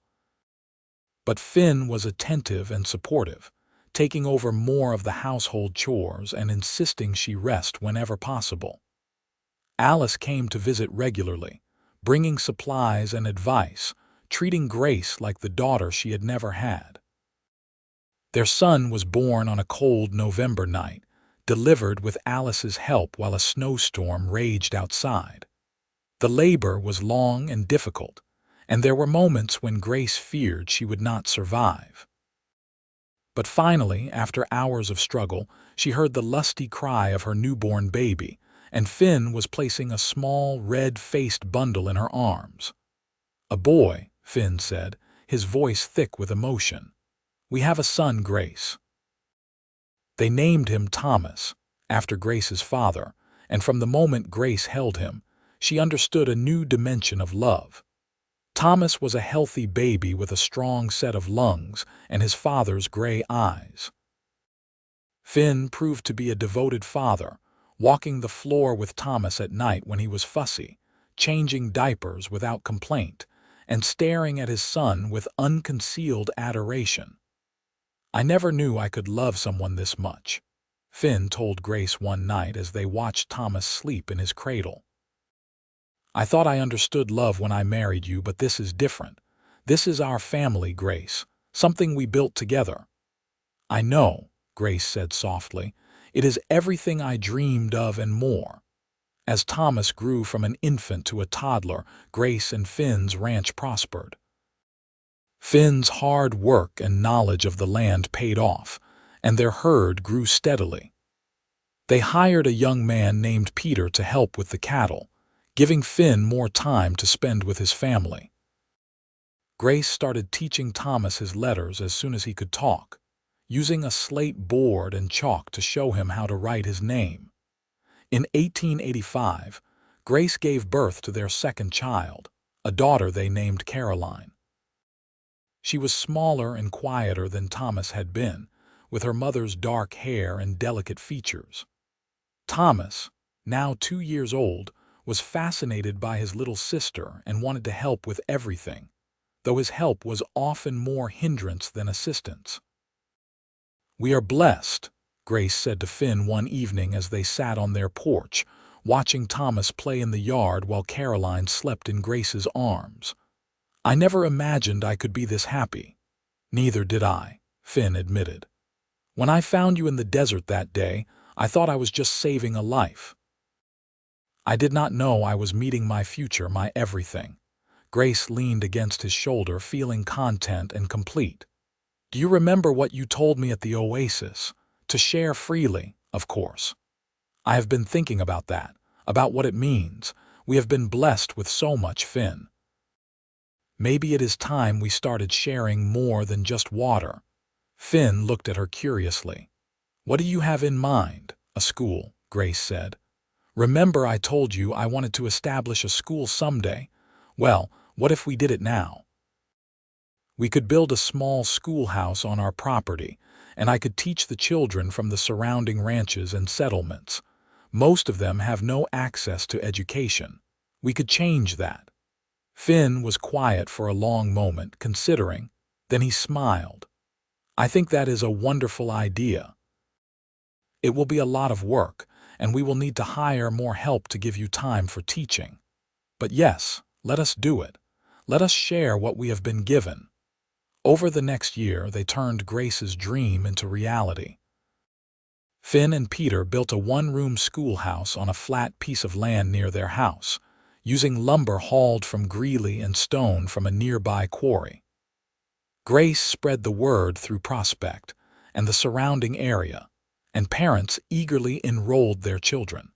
But Finn was attentive and supportive, taking over more of the household chores and insisting she rest whenever possible. Alice came to visit regularly, bringing supplies and advice, treating Grace like the daughter she had never had. Their son was born on a cold November night, delivered with Alice's help while a snowstorm raged outside. The labor was long and difficult, and there were moments when Grace feared she would not survive. But finally, after hours of struggle, she heard the lusty cry of her newborn baby, and Finn was placing a small, red-faced bundle in her arms. "A boy," Finn said, his voice thick with emotion. "We have a son, Grace." They named him Thomas, after Grace's father, and from the moment Grace held him, she understood a new dimension of love. Thomas was a healthy baby with a strong set of lungs and his father's gray eyes. Finn proved to be a devoted father, walking the floor with Thomas at night when he was fussy, changing diapers without complaint, and staring at his son with unconcealed adoration. "I never knew I could love someone this much," Finn told Grace one night as they watched Thomas sleep in his cradle. "I thought I understood love when I married you, but this is different. This is our family, Grace, something we built together." "I know," Grace said softly. "It is everything I dreamed of and more." As Thomas grew from an infant to a toddler, Grace and Finn's ranch prospered. Finn's hard work and knowledge of the land paid off, and their herd grew steadily. They hired a young man named Peter to help with the cattle, giving Finn more time to spend with his family. Grace started teaching Thomas his letters as soon as he could talk, using a slate board and chalk to show him how to write his name. In 1885, Grace gave birth to their second child, a daughter they named Caroline. She was smaller and quieter than Thomas had been, with her mother's dark hair and delicate features. Thomas, now 2 years old, was fascinated by his little sister and wanted to help with everything, though his help was often more hindrance than assistance. "We are blessed," Grace said to Finn one evening as they sat on their porch, watching Thomas play in the yard while Caroline slept in Grace's arms. "I never imagined I could be this happy." "Neither did I," Finn admitted. "When I found you in the desert that day, I thought I was just saving a life. I did not know I was meeting my future, my everything." Grace leaned against his shoulder, feeling content and complete. "Do you remember what you told me at the Oasis? To share freely, of course. I have been thinking about that, about what it means. We have been blessed with so much, Finn. Maybe it is time we started sharing more than just water." Finn looked at her curiously. "What do you have in mind?" "A school," Grace said. Remember I told you I wanted to establish a school someday? Well, what if we did it now? We could build a small schoolhouse on our property, and I could teach the children from the surrounding ranches and settlements. Most of them have no access to education. We could change that. Finn was quiet for a long moment, considering. Then he smiled. I think that is a wonderful idea. It will be a lot of work, and we will need to hire more help to give you time for teaching. But yes, let us do it. Let us share what we have been given. Over the next year, they turned Grace's dream into reality. Finn and Peter built a one-room schoolhouse on a flat piece of land near their house, using lumber hauled from Greeley and stone from a nearby quarry. Grace spread the word through Prospect and the surrounding area, and parents eagerly enrolled their children.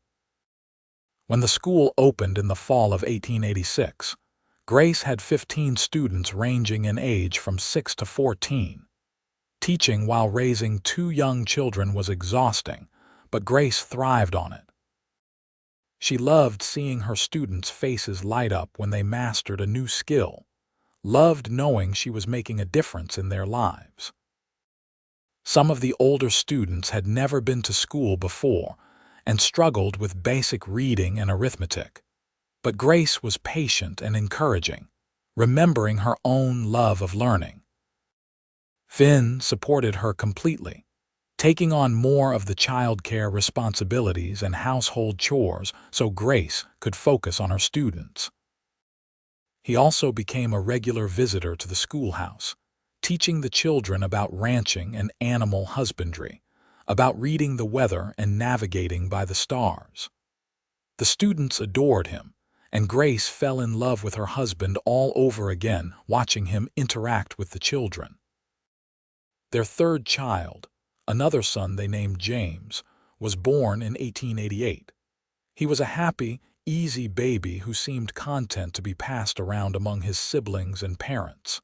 When the school opened in the fall of 1886, Grace had 15 students ranging in age from 6 to 14. Teaching while raising 2 young children was exhausting, but Grace thrived on it. She loved seeing her students' faces light up when they mastered a new skill, loved knowing she was making a difference in their lives. Some of the older students had never been to school before and struggled with basic reading and arithmetic. But Grace was patient and encouraging, remembering her own love of learning. Finn supported her completely, taking on more of the childcare responsibilities and household chores so Grace could focus on her students. He also became a regular visitor to the schoolhouse, teaching the children about ranching and animal husbandry, about reading the weather and navigating by the stars. The students adored him, and Grace fell in love with her husband all over again, watching him interact with the children. Their third child, another son they named James, was born in 1888. He was a happy, easy baby who seemed content to be passed around among his siblings and parents.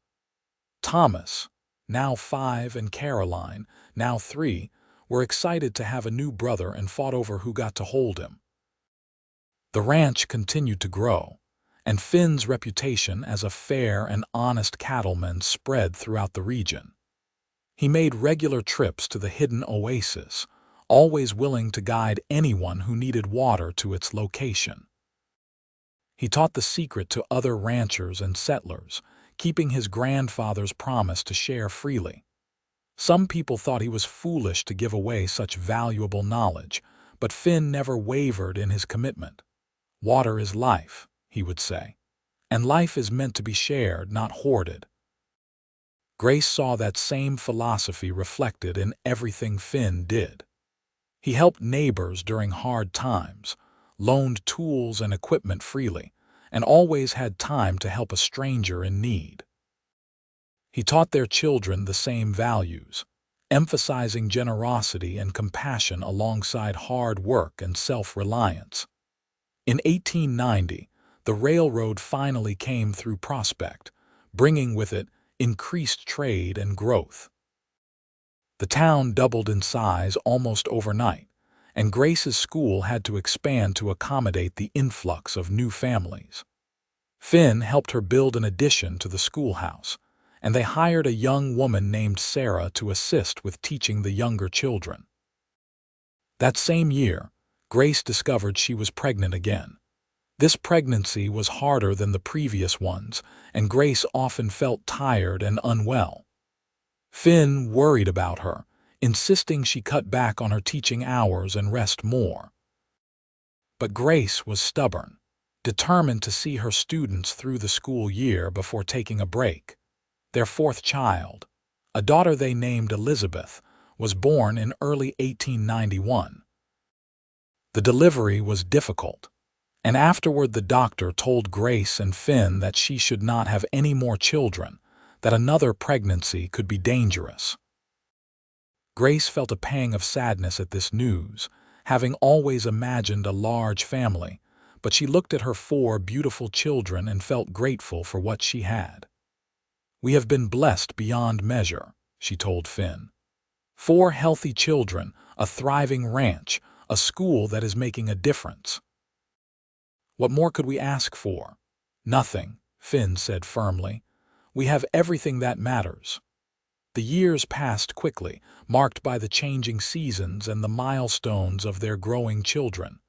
Thomas, now 5, and Caroline, now 3, were excited to have a new brother and fought over who got to hold him. The ranch continued to grow, and Finn's reputation as a fair and honest cattleman spread throughout the region. He made regular trips to the hidden Oasis, always willing to guide anyone who needed water to its location. He taught the secret to other ranchers and settlers, keeping his grandfather's promise to share freely. Some people thought he was foolish to give away such valuable knowledge, but Finn never wavered in his commitment. "Water is life," he would say, "and life is meant to be shared, not hoarded." Grace saw that same philosophy reflected in everything Finn did. He helped neighbors during hard times, loaned tools and equipment freely, and always had time to help a stranger in need. He taught their children the same values, emphasizing generosity and compassion alongside hard work and self-reliance. In 1890, the railroad finally came through Prospect, bringing with it increased trade and growth. The town doubled in size almost overnight, and Grace's school had to expand to accommodate the influx of new families. Finn helped her build an addition to the schoolhouse, and they hired a young woman named Sarah to assist with teaching the younger children. That same year, Grace discovered she was pregnant again. This pregnancy was harder than the previous ones, and Grace often felt tired and unwell. Finn worried about her, insisting she cut back on her teaching hours and rest more. But Grace was stubborn, determined to see her students through the school year before taking a break. Their fourth child, a daughter they named Elizabeth, was born in early 1891. The delivery was difficult, and afterward the doctor told Grace and Finn that she should not have any more children, that another pregnancy could be dangerous. Grace felt a pang of sadness at this news, having always imagined a large family, but she looked at her 4 beautiful children and felt grateful for what she had. "We have been blessed beyond measure," she told Finn. 4 healthy children, a thriving ranch, a school that is making a difference. What more could we ask for? Nothing, Finn said firmly. We have everything that matters. The years passed quickly, marked by the changing seasons and the milestones of their growing children.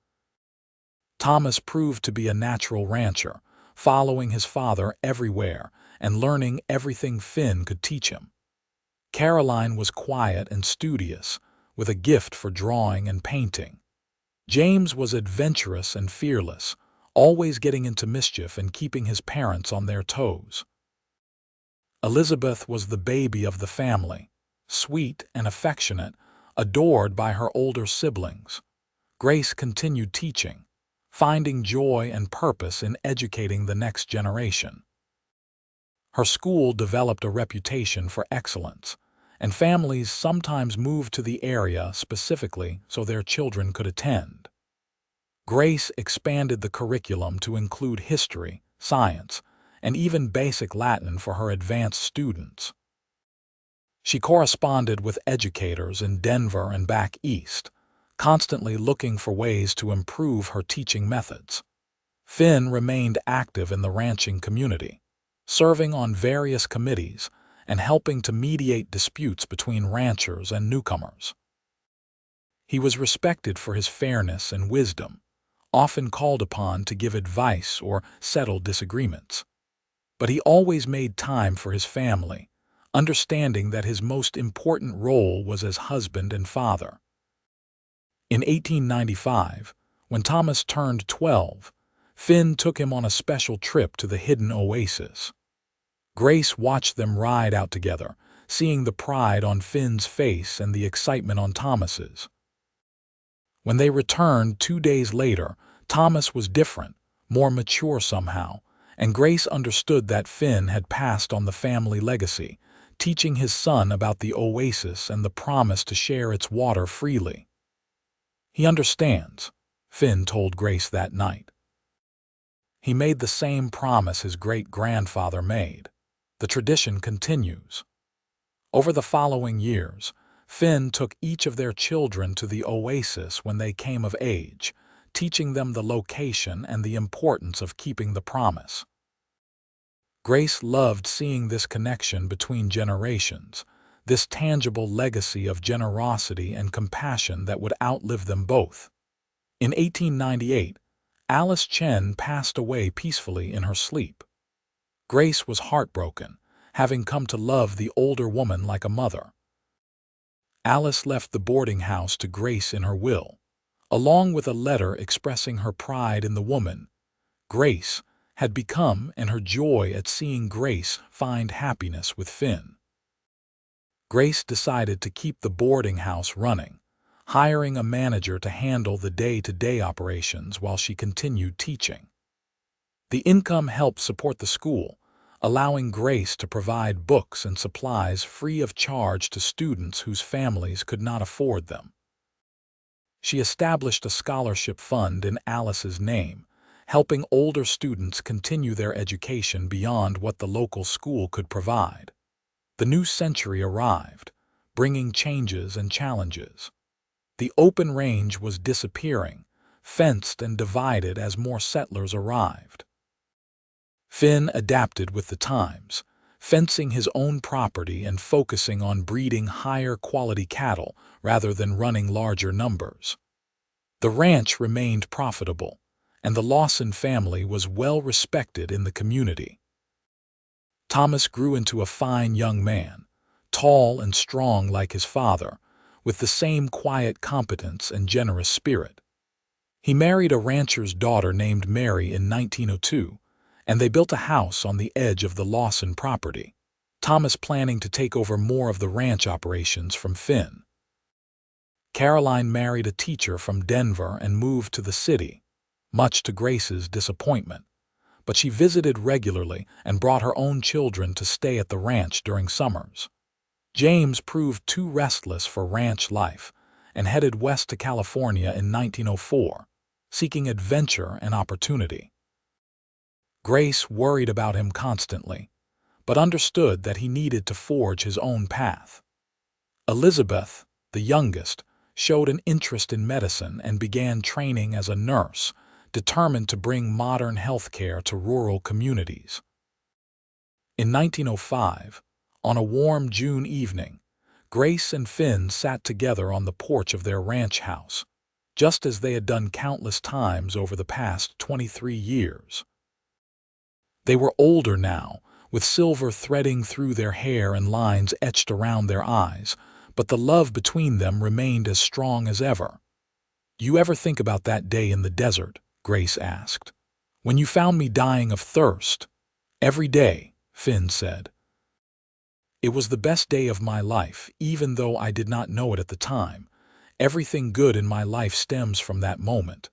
Thomas proved to be a natural rancher, following his father everywhere and learning everything Finn could teach him. Caroline was quiet and studious, with a gift for drawing and painting. James was adventurous and fearless, always getting into mischief and keeping his parents on their toes. Elizabeth was the baby of the family, sweet and affectionate, adored by her older siblings. Grace continued teaching, finding joy and purpose in educating the next generation. Her school developed a reputation for excellence, and families sometimes moved to the area specifically so their children could attend. Grace expanded the curriculum to include history, science, and even basic Latin for her advanced students. She corresponded with educators in Denver and back east, constantly looking for ways to improve her teaching methods. Finn remained active in the ranching community, serving on various committees and helping to mediate disputes between ranchers and newcomers. He was respected for his fairness and wisdom, often called upon to give advice or settle disagreements. But he always made time for his family, understanding that his most important role was as husband and father. In 1895, when Thomas turned 12, Finn took him on a special trip to the hidden Oasis. Grace watched them ride out together, seeing the pride on Finn's face and the excitement on Thomas's. When they returned 2 days later, Thomas was different, more mature somehow, and Grace understood that Finn had passed on the family legacy, teaching his son about the oasis and the promise to share its water freely. He understands, Finn told Grace that night. He made the same promise his great-grandfather made. The tradition continues. Over the following years, Finn took each of their children to the oasis when they came of age, teaching them the location and the importance of keeping the promise. Grace loved seeing this connection between generations, this tangible legacy of generosity and compassion that would outlive them both. In 1898, Alice Chen passed away peacefully in her sleep. Grace was heartbroken, having come to love the older woman like a mother. Alice left the boarding house to Grace in her will, along with a letter expressing her pride in the woman Grace had become and her joy at seeing Grace find happiness with Finn. Grace decided to keep the boarding house running, hiring a manager to handle the day-to-day operations while she continued teaching. The income helped support the school, allowing Grace to provide books and supplies free of charge to students whose families could not afford them. She established a scholarship fund in Alice's name, helping older students continue their education beyond what the local school could provide. The new century arrived, bringing changes and challenges. The open range was disappearing, fenced and divided as more settlers arrived. Finn adapted with the times, fencing his own property and focusing on breeding higher-quality cattle rather than running larger numbers. The ranch remained profitable, and the Lawson family was well respected in the community. Thomas grew into a fine young man, tall and strong like his father, with the same quiet competence and generous spirit. He married a rancher's daughter named Mary in 1902, and they built a house on the edge of the Lawson property, Thomas planning to take over more of the ranch operations from Finn. Caroline married a teacher from Denver and moved to the city, much to Grace's disappointment, but she visited regularly and brought her own children to stay at the ranch during summers. James proved too restless for ranch life and headed west to California in 1904, seeking adventure and opportunity. Grace worried about him constantly, but understood that he needed to forge his own path. Elizabeth, the youngest, showed an interest in medicine and began training as a nurse, determined to bring modern healthcare to rural communities. In 1905, on a warm June evening, Grace and Finn sat together on the porch of their ranch house, just as they had done countless times over the past 23 years. They were older now, with silver threading through their hair and lines etched around their eyes, but the love between them remained as strong as ever. "You ever think about that day in the desert?" Grace asked. "When you found me dying of thirst?" "Every day," Finn said. "It was the best day of my life, even though I did not know it at the time. Everything good in my life stems from that moment."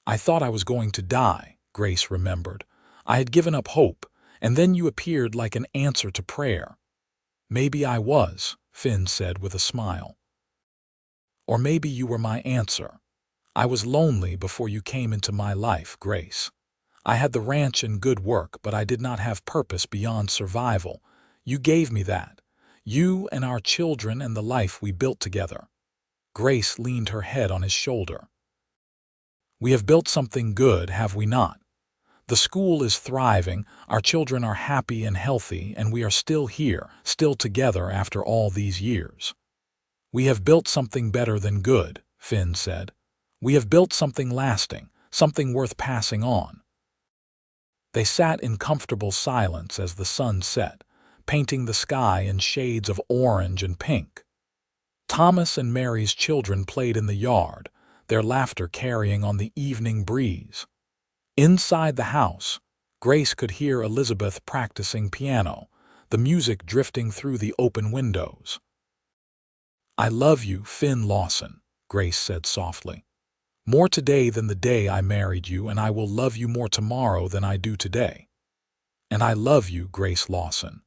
"I thought I was going to die," Grace remembered. "I had given up hope, and then you appeared like an answer to prayer." "Maybe I was," Finn said with a smile. "Or maybe you were my answer. I was lonely before you came into my life, Grace. I had the ranch and good work, but I did not have purpose beyond survival. You gave me that. You and our children and the life we built together." Grace leaned her head on his shoulder. "We have built something good, have we not? The school is thriving, our children are happy and healthy, and we are still here, still together after all these years." "We have built something better than good," Finn said. "We have built something lasting, something worth passing on." They sat in comfortable silence as the sun set, painting the sky in shades of orange and pink. Thomas and Mary's children played in the yard, their laughter carrying on the evening breeze. Inside the house, Grace could hear Elizabeth practicing piano, the music drifting through the open windows. "I love you, Finn Lawson," Grace said softly. "More today than the day I married you, and I will love you more tomorrow than I do today." "And I love you, Grace Lawson.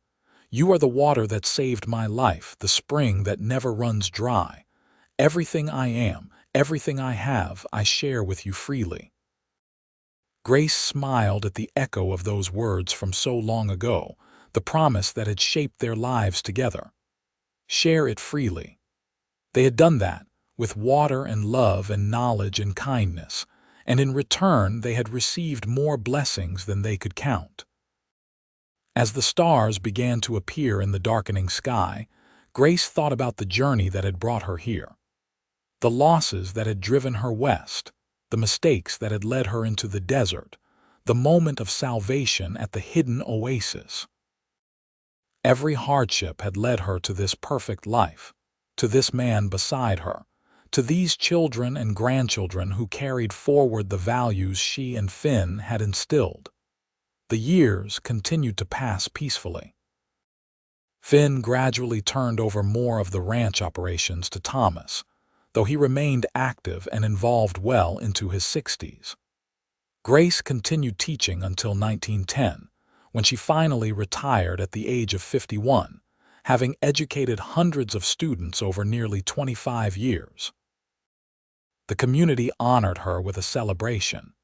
You are the water that saved my life, the spring that never runs dry. Everything I am, everything I have, I share with you freely." Grace smiled at the echo of those words from so long ago, the promise that had shaped their lives together. Share it freely. They had done that, with water and love and knowledge and kindness, and in return they had received more blessings than they could count. As the stars began to appear in the darkening sky, Grace thought about the journey that had brought her here. The losses that had driven her west, the mistakes that had led her into the desert, the moment of salvation at the hidden oasis. Every hardship had led her to this perfect life, to this man beside her, to these children and grandchildren who carried forward the values she and Finn had instilled. The years continued to pass peacefully. Finn gradually turned over more of the ranch operations to Thomas, though he remained active and involved well into his 60s. Grace continued teaching until 1910, when she finally retired at the age of 51, having educated hundreds of students over nearly 25 years. The community honored her with a celebration,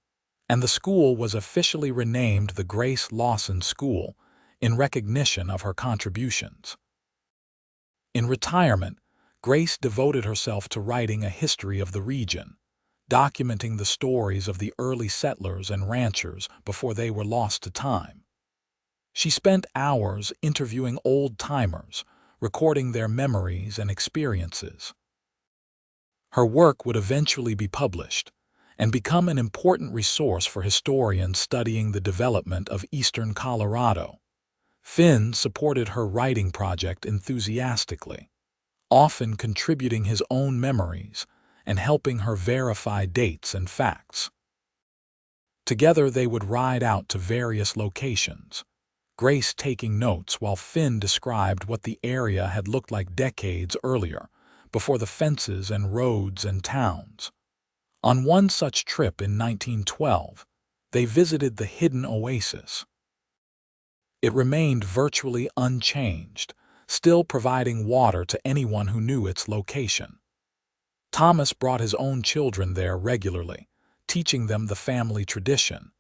and the school was officially renamed the Grace Lawson School in recognition of her contributions. In retirement, Grace devoted herself to writing a history of the region, documenting the stories of the early settlers and ranchers before they were lost to time. She spent hours interviewing old-timers, recording their memories and experiences. Her work would eventually be published and become an important resource for historians studying the development of eastern Colorado. Finn supported her writing project enthusiastically, often contributing his own memories and helping her verify dates and facts. Together they would ride out to various locations, Grace taking notes while Finn described what the area had looked like decades earlier, before the fences and roads and towns. On one such trip in 1912, they visited the hidden oasis. It remained virtually unchanged, still providing water to anyone who knew its location. Thomas brought his own children there regularly, teaching them the family tradition,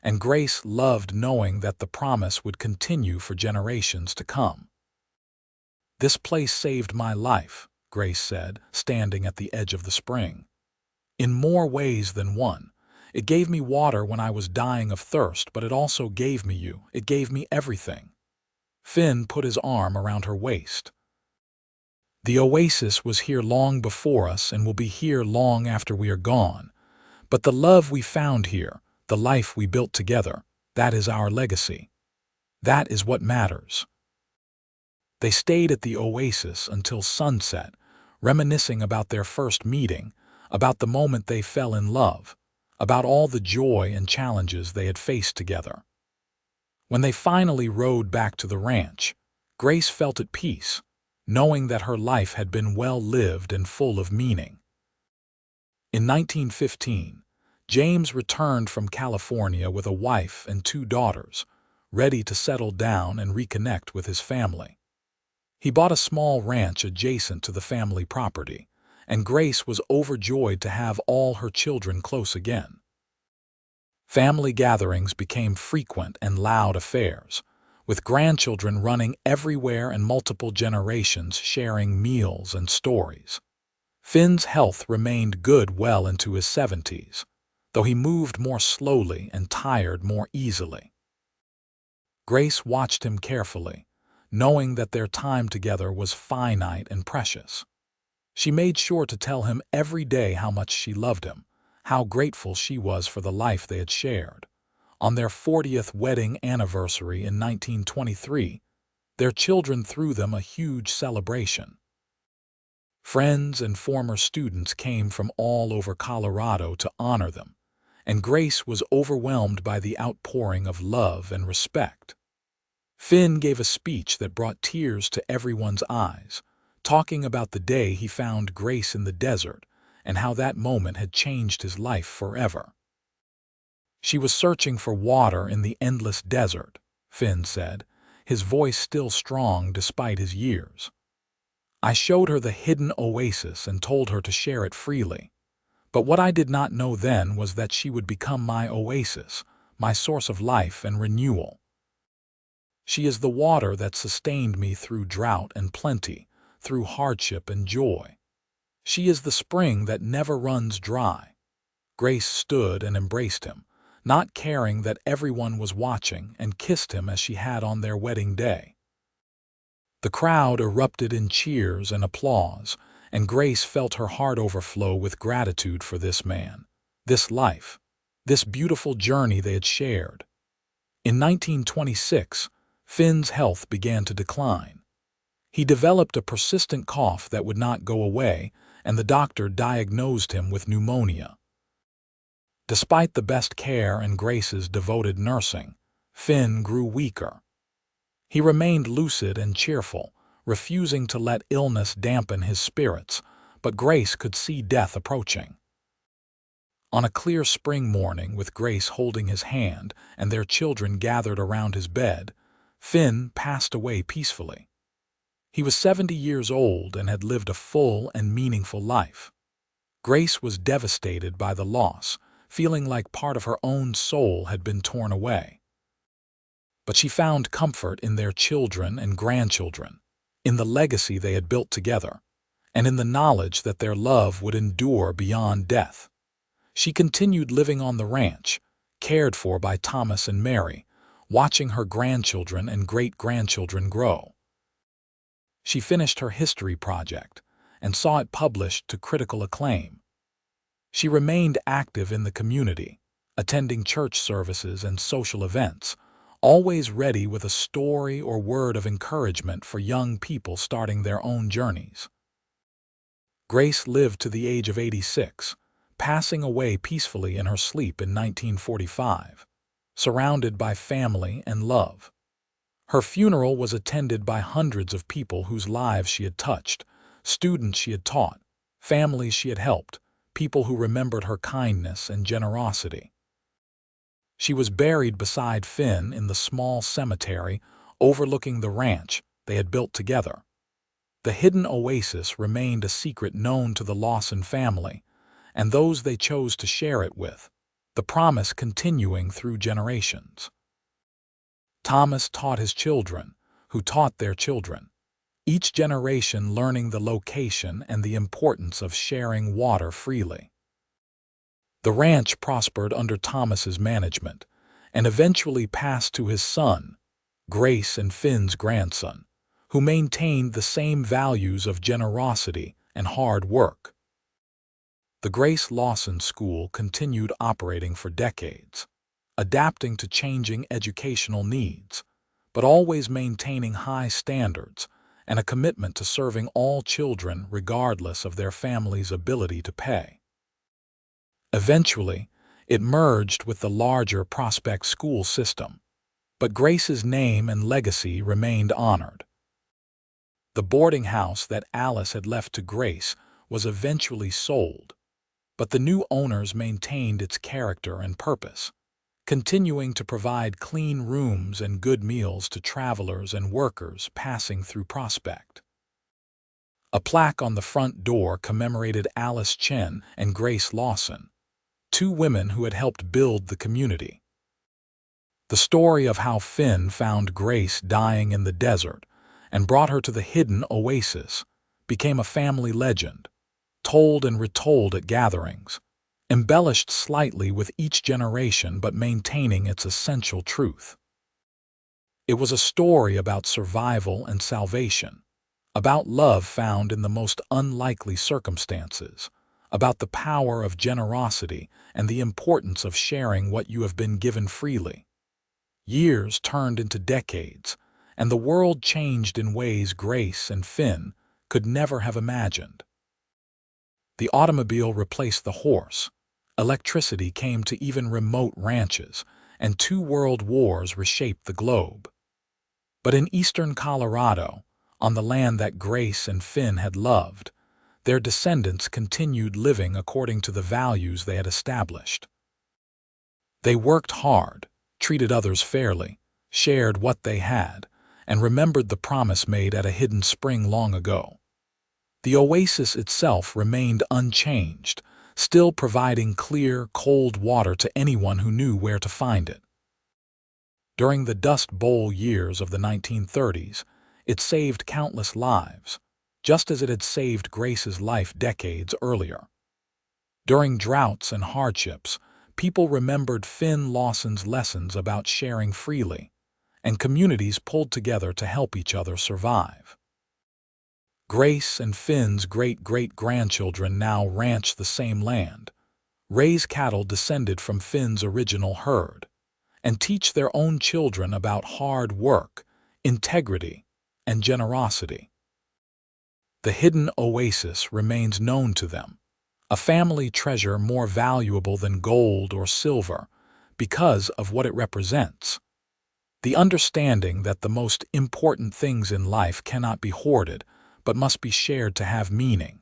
and Grace loved knowing that the promise would continue for generations to come. "This place saved my life," Grace said, standing at the edge of the spring. "In more ways than one. It gave me water when I was dying of thirst, but it also gave me you. It gave me everything." Finn put his arm around her waist. "The Oasis was here long before us and will be here long after we are gone. But the love we found here, the life we built together, that is our legacy. That is what matters." They stayed at the Oasis until sunset, reminiscing about their first meeting, about the moment they fell in love, about all the joy and challenges they had faced together. When they finally rode back to the ranch, Grace felt at peace, knowing that her life had been well lived and full of meaning. In 1915, James returned from California with a wife and 2 daughters, ready to settle down and reconnect with his family. He bought a small ranch adjacent to the family property, and Grace was overjoyed to have all her children close again. Family gatherings became frequent and loud affairs, with grandchildren running everywhere and multiple generations sharing meals and stories. Finn's health remained good well into his 70s, though he moved more slowly and tired more easily. Grace watched him carefully, knowing that their time together was finite and precious. She made sure to tell him every day how much she loved him, how grateful she was for the life they had shared. On their 40th wedding anniversary in 1923, their children threw them a huge celebration. Friends and former students came from all over Colorado to honor them, and Grace was overwhelmed by the outpouring of love and respect. Finn gave a speech that brought tears to everyone's eyes, talking about the day he found Grace in the desert and how that moment had changed his life forever. "She was searching for water in the endless desert," Finn said, his voice still strong despite his years. "I showed her the hidden oasis and told her to share it freely. But what I did not know then was that she would become my oasis, my source of life and renewal. She is the water that sustained me through drought and plenty, through hardship and joy. She is the spring that never runs dry." Grace stood and embraced him, not caring that everyone was watching, and kissed him as she had on their wedding day. The crowd erupted in cheers and applause, and Grace felt her heart overflow with gratitude for this man, this life, this beautiful journey they had shared. In 1926, Finn's health began to decline. He developed a persistent cough that would not go away, and the doctor diagnosed him with pneumonia. Despite the best care and Grace's devoted nursing, Finn grew weaker. He remained lucid and cheerful, refusing to let illness dampen his spirits, but Grace could see death approaching. On a clear spring morning, with Grace holding his hand and their children gathered around his bed, Finn passed away peacefully. He was 70 years old and had lived a full and meaningful life. Grace was devastated by the loss, feeling like part of her own soul had been torn away. But she found comfort in their children and grandchildren, in the legacy they had built together, and in the knowledge that their love would endure beyond death. She continued living on the ranch, cared for by Thomas and Mary, watching her grandchildren and great-grandchildren grow. She finished her history project and saw it published to critical acclaim. She remained active in the community, attending church services and social events, always ready with a story or word of encouragement for young people starting their own journeys. Grace lived to the age of 86, passing away peacefully in her sleep in 1945, surrounded by family and love. Her funeral was attended by hundreds of people whose lives she had touched, students she had taught, families she had helped, people who remembered her kindness and generosity. She was buried beside Finn in the small cemetery overlooking the ranch they had built together. The hidden oasis remained a secret known to the Lawson family and those they chose to share it with, the promise continuing through generations. Thomas taught his children, who taught their children. each generation learning the location and the importance of sharing water freely. The ranch prospered under Thomas's management and eventually passed to his son, Grace and Finn's grandson, who maintained the same values of generosity and hard work. The Grace Lawson School continued operating for decades, adapting to changing educational needs, but always maintaining high standards and a commitment to serving all children regardless of their family's ability to pay. Eventually, it merged with the larger Prospect school system, but Grace's name and legacy remained honored. The boarding house that Alice had left to Grace was eventually sold, but the new owners maintained its character and purpose, continuing to provide clean rooms and good meals to travelers and workers passing through Prospect. A plaque on the front door commemorated Alice Chen and Grace Lawson, two women who had helped build the community. The story of how Finn found Grace dying in the desert and brought her to the hidden Oasis became a family legend, told and retold at gatherings, embellished slightly with each generation but maintaining its essential truth. It was a story about survival and salvation, about love found in the most unlikely circumstances, about the power of generosity and the importance of sharing what you have been given freely. Years turned into decades, and the world changed in ways Grace and Finn could never have imagined. The automobile replaced the horse, electricity came to even remote ranches, and two world wars reshaped the globe. But in eastern Colorado, on the land that Grace and Finn had loved, their descendants continued living according to the values they had established. They worked hard, treated others fairly, shared what they had, and remembered the promise made at a hidden spring long ago. The oasis itself remained unchanged, still providing clear, cold water to anyone who knew where to find it. During the Dust Bowl years of the 1930s, it saved countless lives, just as it had saved Grace's life decades earlier. During droughts and hardships, people remembered Finn Lawson's lessons about sharing freely, and communities pulled together to help each other survive. Grace and Finn's great-great-grandchildren now ranch the same land, raise cattle descended from Finn's original herd, and teach their own children about hard work, integrity, and generosity. The hidden oasis remains known to them, a family treasure more valuable than gold or silver because of what it represents. The understanding that the most important things in life cannot be hoarded, but must be shared to have meaning.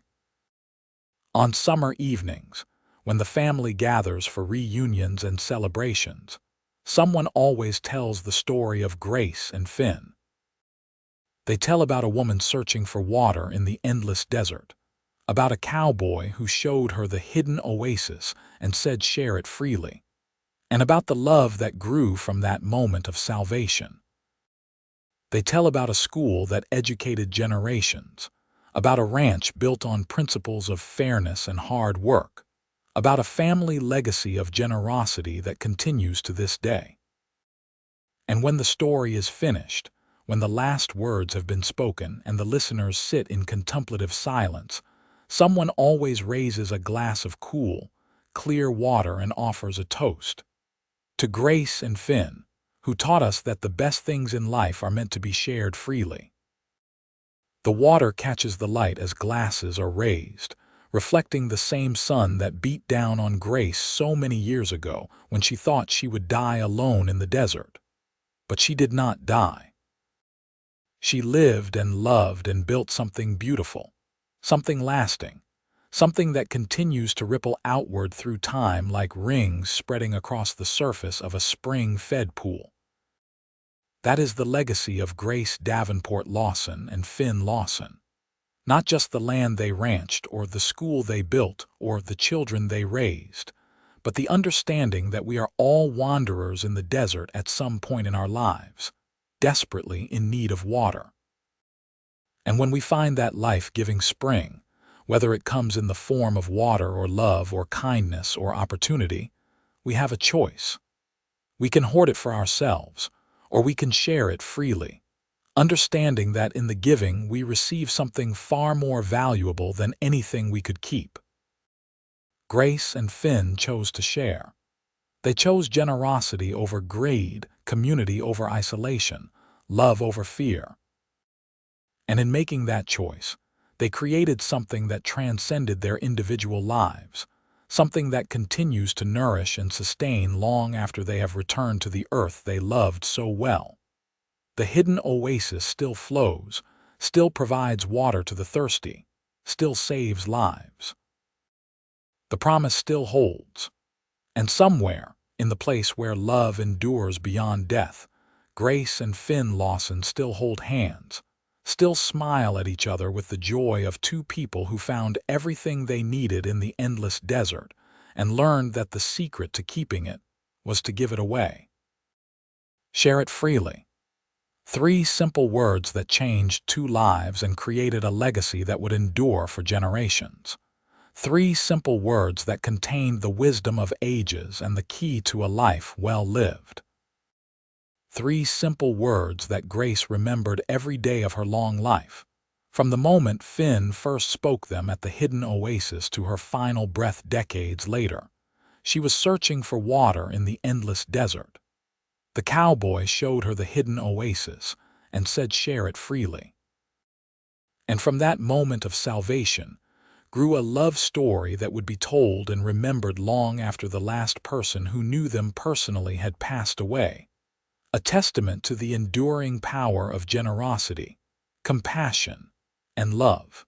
On summer evenings, when the family gathers for reunions and celebrations, someone always tells the story of Grace and Finn. They tell about a woman searching for water in the endless desert, about a cowboy who showed her the hidden oasis and said share it freely, and about the love that grew from that moment of salvation. They tell about a school that educated generations, about a ranch built on principles of fairness and hard work, about a family legacy of generosity that continues to this day. And when the story is finished, when the last words have been spoken and the listeners sit in contemplative silence, someone always raises a glass of cool, clear water and offers a toast. To Grace and Finn, who taught us that the best things in life are meant to be shared freely. The water catches the light as glasses are raised, reflecting the same sun that beat down on Grace so many years ago when she thought she would die alone in the desert. But she did not die. She lived and loved and built something beautiful, something lasting, something that continues to ripple outward through time like rings spreading across the surface of a spring-fed pool. That is the legacy of Grace Davenport Lawson and Finn Lawson. Not just the land they ranched or the school they built or the children they raised, but the understanding that we are all wanderers in the desert at some point in our lives, desperately in need of water. And when we find that life-giving spring, whether it comes in the form of water or love or kindness or opportunity, we have a choice. We can hoard it for ourselves, or we can share it freely, understanding that in the giving we receive something far more valuable than anything we could keep. Grace and Finn chose to share. They chose generosity over greed, community over isolation, love over fear. And in making that choice, they created something that transcended their individual lives, something that continues to nourish and sustain long after they have returned to the earth they loved so well. The hidden oasis still flows, still provides water to the thirsty, still saves lives. The promise still holds. And somewhere, in the place where love endures beyond death, Grace and Finn Lawson still hold hands, still smile at each other with the joy of two people who found everything they needed in the endless desert and learned that the secret to keeping it was to give it away. Share it freely. 3 simple words that changed 2 lives and created a legacy that would endure for generations. 3 simple words that contained the wisdom of ages and the key to a life well lived. 3 simple words that Grace remembered every day of her long life, from the moment Finn first spoke them at the hidden oasis to her final breath decades later. She was searching for water in the endless desert. The cowboy showed her the hidden oasis and said, "Share it freely." And from that moment of salvation grew a love story that would be told and remembered long after the last person who knew them personally had passed away. A testament to the enduring power of generosity, compassion, and love.